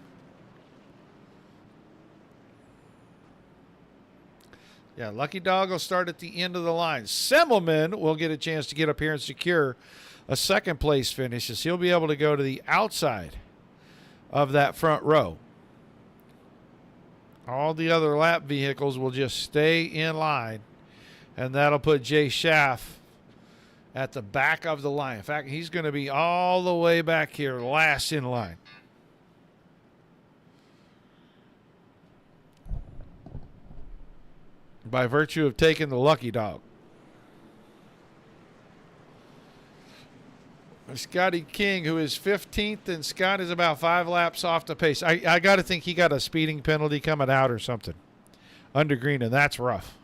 [SPEAKER 2] Yeah, lucky dog will start at the end of the line. Semmelman will get a chance to get up here and secure a second place finish, as he'll be able to go to the outside of that front row. All the other lap vehicles will just stay in line, and that'll put Jay Schaaf at the back of the line. In fact, he's going to be all the way back here, last in line. By virtue of taking the lucky dog. Scotty King, who is 15th, and Scott is about 5 laps off the pace. I got to think he got a speeding penalty coming out or something under green, and that's rough.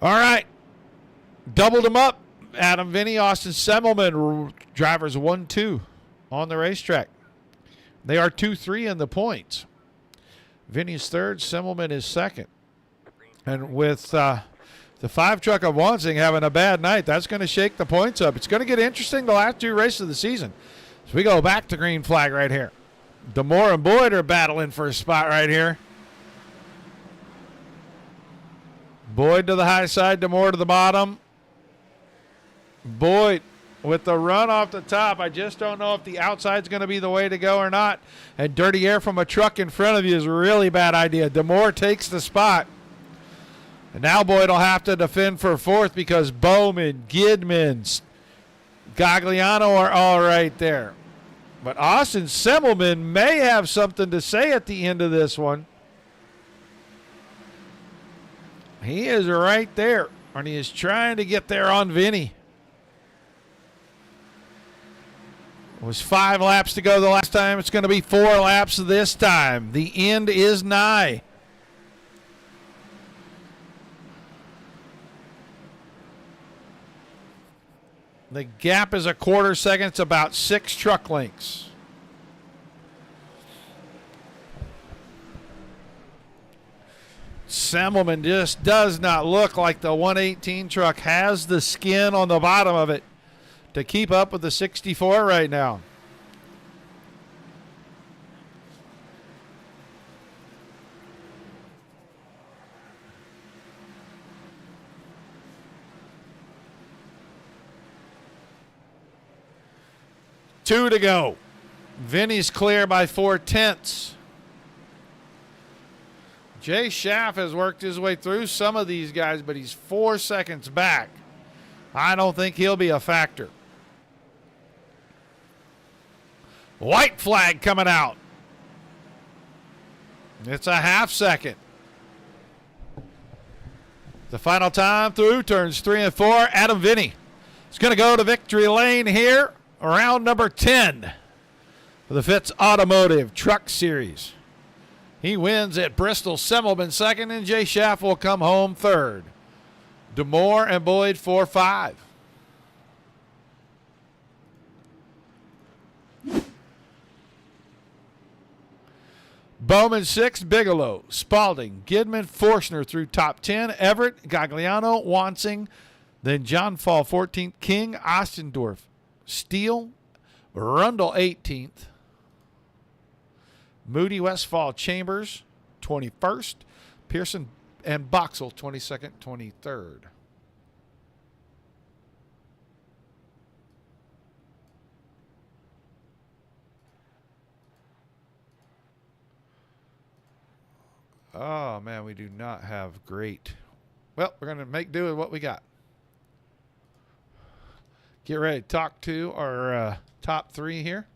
[SPEAKER 2] All right. Doubled them up. Adam Vinny, Austin Semmelman, drivers 1-2 on the racetrack. They are 2-3 in the points. Vinny's third, Semmelman is second. And with the 5 truck of Wansing having a bad night, that's going to shake the points up. It's going to get interesting the last 2 races of the season. So we go back to green flag right here. Demore and Boyd are battling for a spot right here. Boyd to the high side, Demore to the bottom. Boyd with the run off the top. I just don't know if the outside's going to be the way to go or not. And dirty air from a truck in front of you is a really bad idea. Demore takes the spot. And now Boyd will have to defend for fourth because Bowman, Gidman, Gagliano are all right there. But Austin Semmelman may have something to say at the end of this one. He is right there, and he is trying to get there on Vinny. It was 5 laps to go the last time. It's going to be 4 laps this time. The end is nigh. The gap is a quarter second. It's about 6 truck lengths. Semmelman just does not look like the 118 truck has the skin on the bottom of it to keep up with the 64 right now. Two to go. Vinny's clear by 4/10. Jay Schaff has worked his way through some of these guys, but he's 4 seconds back. I don't think he'll be a factor. White flag coming out. It's a half second. The final time through turns 3 and 4. Adam Vinny is going to go to victory lane here. Round number 10 for the Fitzz Automotive Truck Series. He wins at Bristol. Semmelman second, and Jay Schaff will come home third. Demore and Boyd 4-5. Bowman 6, Bigelow, Spalding, Gidman, Forstner through top 10. Everett, Gagliano, Wansing, then John Fall 14th, King, Ostendorf, Steele, Rundle 18th. Moody, Westfall, Chambers 21st. Pearson and Boxell 22nd, 23rd. Oh, man, we do not have great. Well, we're going to make do with what we got. Get ready to talk to our top 3 here.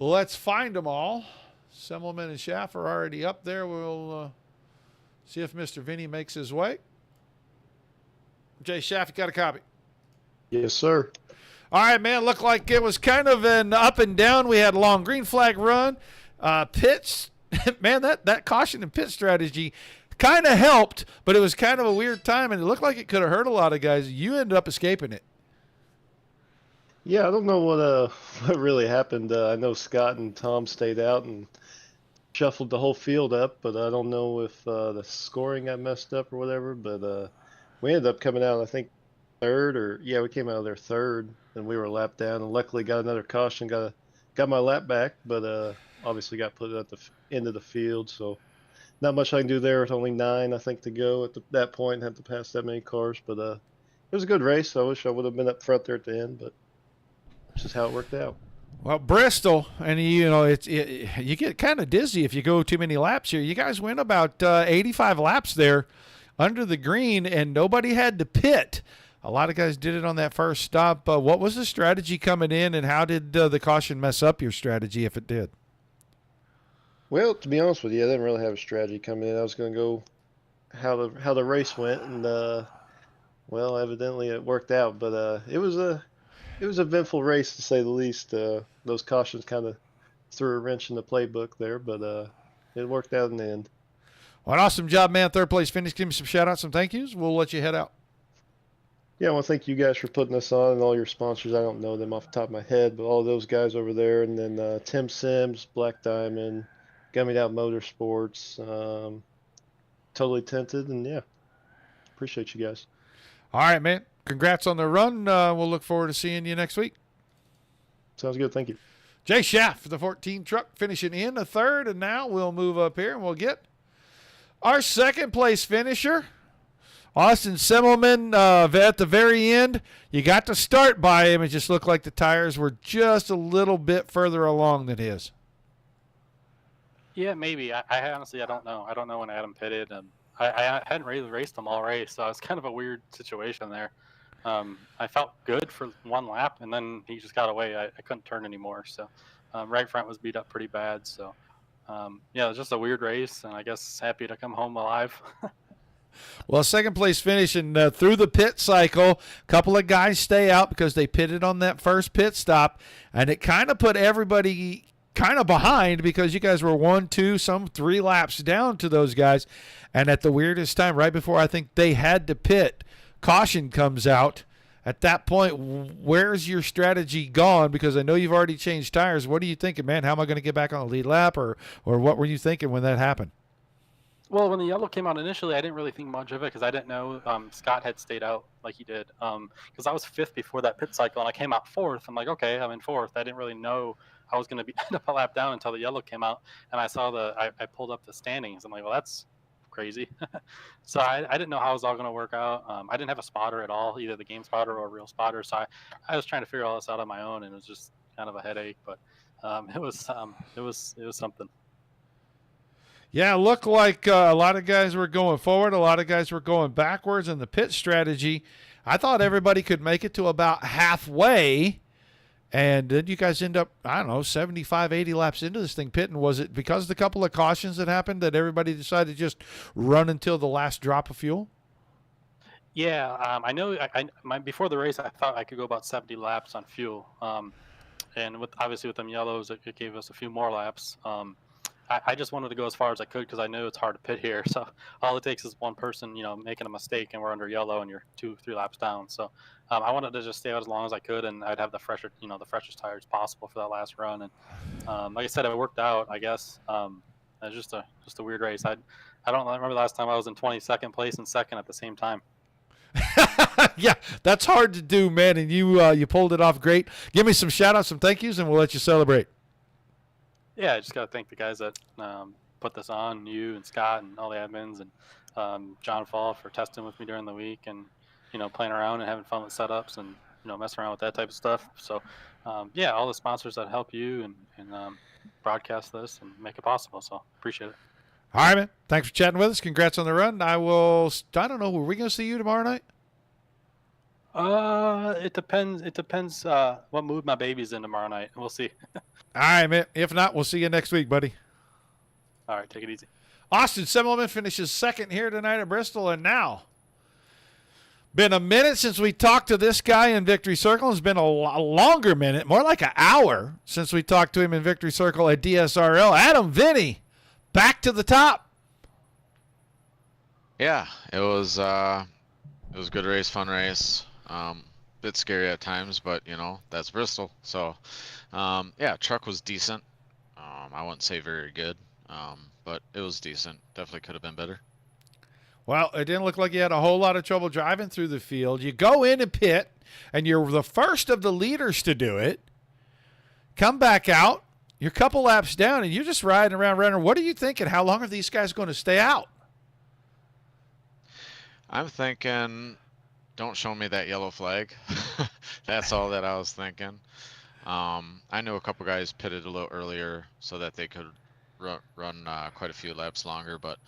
[SPEAKER 2] Let's find them all. Semmelman and Schaff are already up there. We'll see if Mr. Vinny makes his way. Jay Schaff, you got a copy?
[SPEAKER 3] Yes, sir.
[SPEAKER 2] All right, man. Looked like it was kind of an up and down. We had a long green flag run. Pits, man, that caution and pit strategy kind of helped, but it was kind of a weird time, and it looked like it could have hurt a lot of guys. You ended up escaping it.
[SPEAKER 3] Yeah, I don't know what really happened. I know Scott and Tom stayed out and shuffled the whole field up, but I don't know if the scoring got messed up or whatever. But we ended up coming out, I think, third, or yeah, we came out of there third, and we were a lap down, and luckily got another caution, got my lap back, but obviously got put at the end of the field, so not much I can do there. With only 9, I think, to go at that point, and had to pass that many cars, but it was a good race. I wish I would have been up front there at the end, but it's just how it worked out.
[SPEAKER 2] Well, Bristol, and you get kind of dizzy if you go too many laps here. You guys went about 85 laps there under the green, and nobody had to pit. A lot of guys did it on that first stop. What was the strategy coming in, and how did the caution mess up your strategy if it did?
[SPEAKER 3] Well, to be honest with you, I didn't really have a strategy coming in. I was going to go how the race went, and well, evidently it worked out. But it was an eventful race, to say the least. Those cautions kind of threw a wrench in the playbook there, but it worked out in the end.
[SPEAKER 2] Well, an awesome job, man. Third place finish. Give me some shout outs, some thank yous. We'll let you head out.
[SPEAKER 3] Yeah, I want to thank you guys for putting us on and all your sponsors. I don't know them off the top of my head, but all those guys over there. And then Tim Sims, Black Diamond, Gummied Out Motorsports, Totally Tinted. And yeah, appreciate you guys.
[SPEAKER 2] All right, man. Congrats on the run. We'll look forward to seeing you next week.
[SPEAKER 3] Sounds good. Thank you.
[SPEAKER 2] Jay Schaff for the 14 truck finishing in the third. And now we'll move up here and we'll get our second place finisher. Austin Semmelman at the very end. You got to start by him. It just looked like the tires were just a little bit further along than his.
[SPEAKER 4] Yeah, maybe. I honestly, I don't know. I don't know when Adam pitted. I hadn't really raced him all race, so it's kind of a weird situation there. I felt good for one lap, and then he just got away. I couldn't turn anymore, so right front was beat up pretty bad. So, yeah, it was just a weird race, and I guess happy to come home alive.
[SPEAKER 2] Well, second place finish, and through the pit cycle, a couple of guys stay out because they pitted on that first pit stop, and it kind of put everybody kind of behind because you guys were 1, 2, some 3 laps down to those guys. And at the weirdest time, right before I think they had to pit, caution comes out. At that point, where's your strategy gone? Because I know you've already changed tires. What are you thinking, man? How am I going to get back on the lead lap? Or what were you thinking when that happened?
[SPEAKER 4] Well, when the yellow came out initially, I didn't really think much of it because I didn't know Scott had stayed out like he did. Because I was 5th before that pit cycle, and I came out 4th. I'm like, okay, I'm in 4th. I didn't really know I was going to end up a lap down until the yellow came out, and I saw I pulled up the standings. I'm like, well, that's crazy. So I didn't know how it was all going to work out. I didn't have a spotter at all, either the game spotter or a real spotter. So I was trying to figure all this out on my own, and it was just kind of a headache. But it was something.
[SPEAKER 2] Yeah, it looked like a lot of guys were going forward. A lot of guys were going backwards in the pit strategy. I thought everybody could make it to about halfway, and then you guys end up, I don't know, 75, 80 laps into this thing pitting. Was it because of the couple of cautions that happened that everybody decided to just run until the last drop of fuel?
[SPEAKER 4] Yeah, I know. Before the race, I thought I could go about 70 laps on fuel, and obviously with them yellows, it gave us a few more laps. I just wanted to go as far as I could because I knew it's hard to pit here. So all it takes is one person, making a mistake, and we're under yellow, and you're 2-3 laps down. So I wanted to just stay out as long as I could, and I'd have the freshest tires possible for that last run. And like I said, it worked out. I guess it was just a weird race. I don't remember the last time I was in 22nd place and second at the same time.
[SPEAKER 2] Yeah, that's hard to do, man, and you pulled it off great. Give me some shout-outs, some thank yous, and we'll let you celebrate.
[SPEAKER 4] Yeah, I just got to thank the guys that put this on, you and Scott and all the admins, and John Fall for testing with me during the week and, playing around and having fun with setups and, messing around with that type of stuff. So, yeah, all the sponsors that help you and broadcast this and make it possible. So, appreciate it.
[SPEAKER 2] All right, man. Thanks for chatting with us. Congrats on the run. I don't know, were we going to see you tomorrow night?
[SPEAKER 4] It depends. It depends what mood my baby's in tomorrow night. We'll see.
[SPEAKER 2] All right, man. If not, we'll see you next week, buddy.
[SPEAKER 4] All right, take it easy.
[SPEAKER 2] Austin Semmelman finishes second here tonight at Bristol, and now been a minute since we talked to this guy in Victory Circle. It's been a longer minute, more like an hour since we talked to him in Victory Circle at DSRL. Adam Vinny, back to the top.
[SPEAKER 5] Yeah, it was a good race, fun race. Bit scary at times, but that's Bristol. So, yeah, truck was decent. I wouldn't say very good, but it was decent. Definitely could have been better.
[SPEAKER 2] Well, it didn't look like you had a whole lot of trouble driving through the field. You go in and pit, and you're the first of the leaders to do it. Come back out. You're a couple laps down, and you're just riding around, running. What are you thinking? How long are these guys going to stay out?
[SPEAKER 5] I'm thinking, don't show me that yellow flag. That's all that I was thinking. I knew a couple guys pitted a little earlier so that they could run quite a few laps longer, but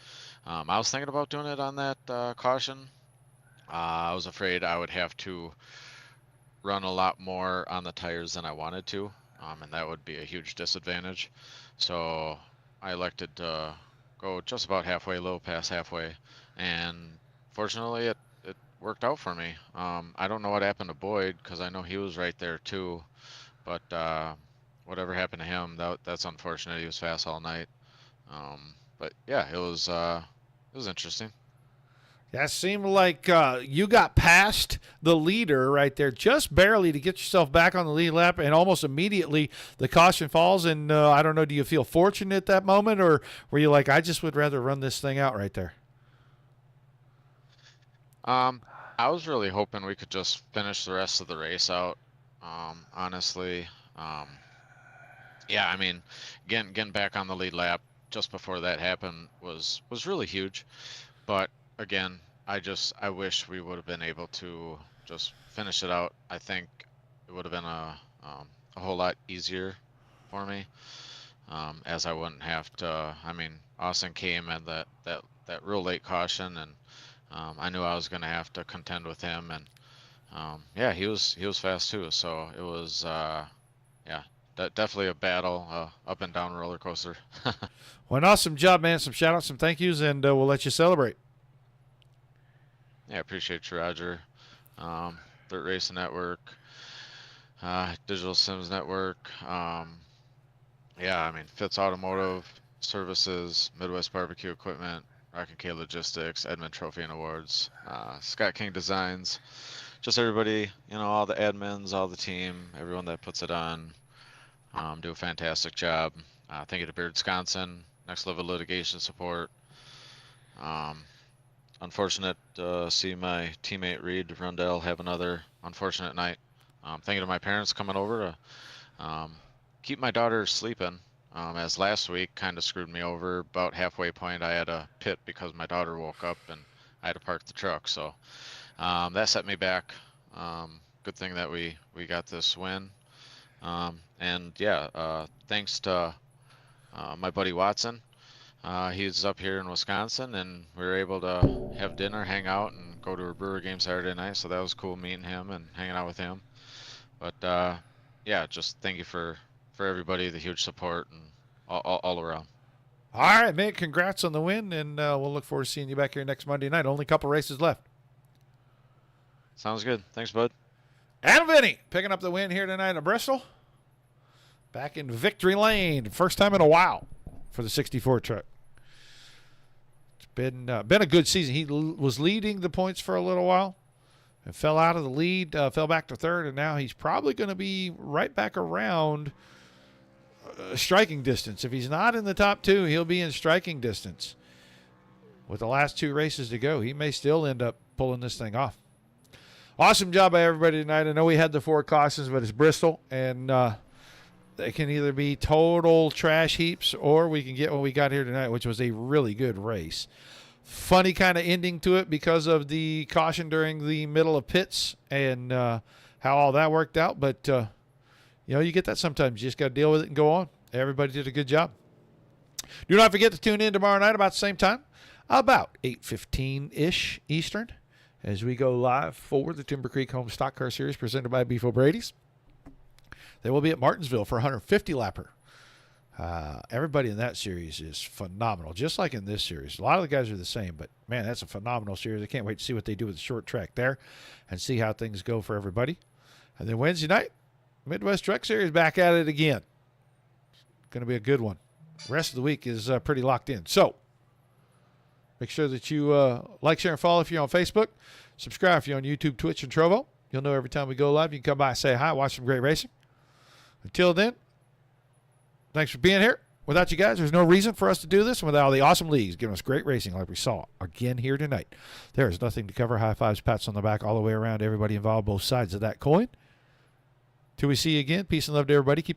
[SPEAKER 5] I was thinking about doing it on that caution. I was afraid I would have to run a lot more on the tires than I wanted to, and that would be a huge disadvantage. So I elected to go just about halfway, a little past halfway, and fortunately it worked out for me. I don't know what happened to Boyd because I know he was right there too, but whatever happened to him, that's unfortunate. He was fast all night. But yeah, it was interesting.
[SPEAKER 2] Yeah, it seemed like you got past the leader right there just barely to get yourself back on the lead lap, and almost immediately the caution falls. And I don't know, do you feel fortunate at that moment, or were you like, I just would rather run this thing out right there?
[SPEAKER 5] I was really hoping we could just finish the rest of the race out. Honestly, yeah, I mean, getting back on the lead lap just before that happened was really huge. But again, I wish we would have been able to just finish it out. I think it would have been a whole lot easier for me, as I wouldn't have to. I mean, Austin came at that real late caution, and I knew I was going to have to contend with him, and yeah, he was fast too. So it was yeah, definitely a battle, up and down roller coaster.
[SPEAKER 2] Well, an awesome job, man. Some shout outs, some thank yous, and we'll let you celebrate.
[SPEAKER 5] Yeah, appreciate you, Roger. Dirt Racing Network, Digital Sims Network. Yeah, I mean, Fitzz Automotive Services, Midwest Barbecue Equipment, Rock and K Logistics, Edmund Trophy and Awards, Scott King Designs, just everybody, all the admins, all the team, everyone that puts it on, do a fantastic job. Thank you to Beard Wisconsin, Next Level Litigation Support. Unfortunate to see my teammate Reed Rundell have another unfortunate night. Thank you to my parents coming over to keep my daughter sleeping, as last week kind of screwed me over. About halfway point, I had a pit because my daughter woke up and I had to park the truck. So that set me back. Good thing that we got this win. And yeah, thanks to my buddy Watson. He's up here in Wisconsin, and we were able to have dinner, hang out, and go to a Brewer game Saturday night. So that was cool meeting him and hanging out with him. But yeah, just thank you for everybody, the huge support, and all around.
[SPEAKER 2] All right, man. Congrats on the win, and we'll look forward to seeing you back here next Monday night. Only a couple races left.
[SPEAKER 5] Sounds good. Thanks, bud.
[SPEAKER 2] Adam Vinny picking up the win here tonight in Bristol. Back in victory lane. First time in a while for the 64 truck. It's been a good season. He was leading the points for a little while and fell out of the lead, fell back to third, and now he's probably going to be right back around striking distance. If he's not in the top two, he'll be in striking distance. With the last two races to go, he may still end up pulling this thing off. Awesome job by everybody tonight. I know we had the 4 cautions, but it's Bristol, and they can either be total trash heaps, or we can get what we got here tonight, which was a really good race. Funny kind of ending to it because of the caution during the middle of pits and how all that worked out. But, you get that sometimes. You just got to deal with it and go on. Everybody did a good job. Do not forget to tune in tomorrow night about the same time, about 8:15-ish Eastern, as we go live for the Timber Creek Home Stock Car Series presented by Beef O'Brady's. They will be at Martinsville for 150 lapper. Everybody in that series is phenomenal, just like in this series. A lot of the guys are the same, but, man, that's a phenomenal series. I can't wait to see what they do with the short track there and see how things go for everybody. And then Wednesday night, Midwest Truck Series back at it again. Going to be a good one. The rest of the week is pretty locked in. So make sure that you like, share, and follow if you're on Facebook. Subscribe if you're on YouTube, Twitch, and Trovo. You'll know every time we go live. You can come by and say hi, watch some great racing. Until then, thanks for being here. Without you guys, there's no reason for us to do this. And without all the awesome leagues giving us great racing like we saw again here tonight, there is nothing to cover. High fives, pats on the back all the way around. Everybody involved, both sides of that coin. Till we see you again, peace and love to everybody. Keep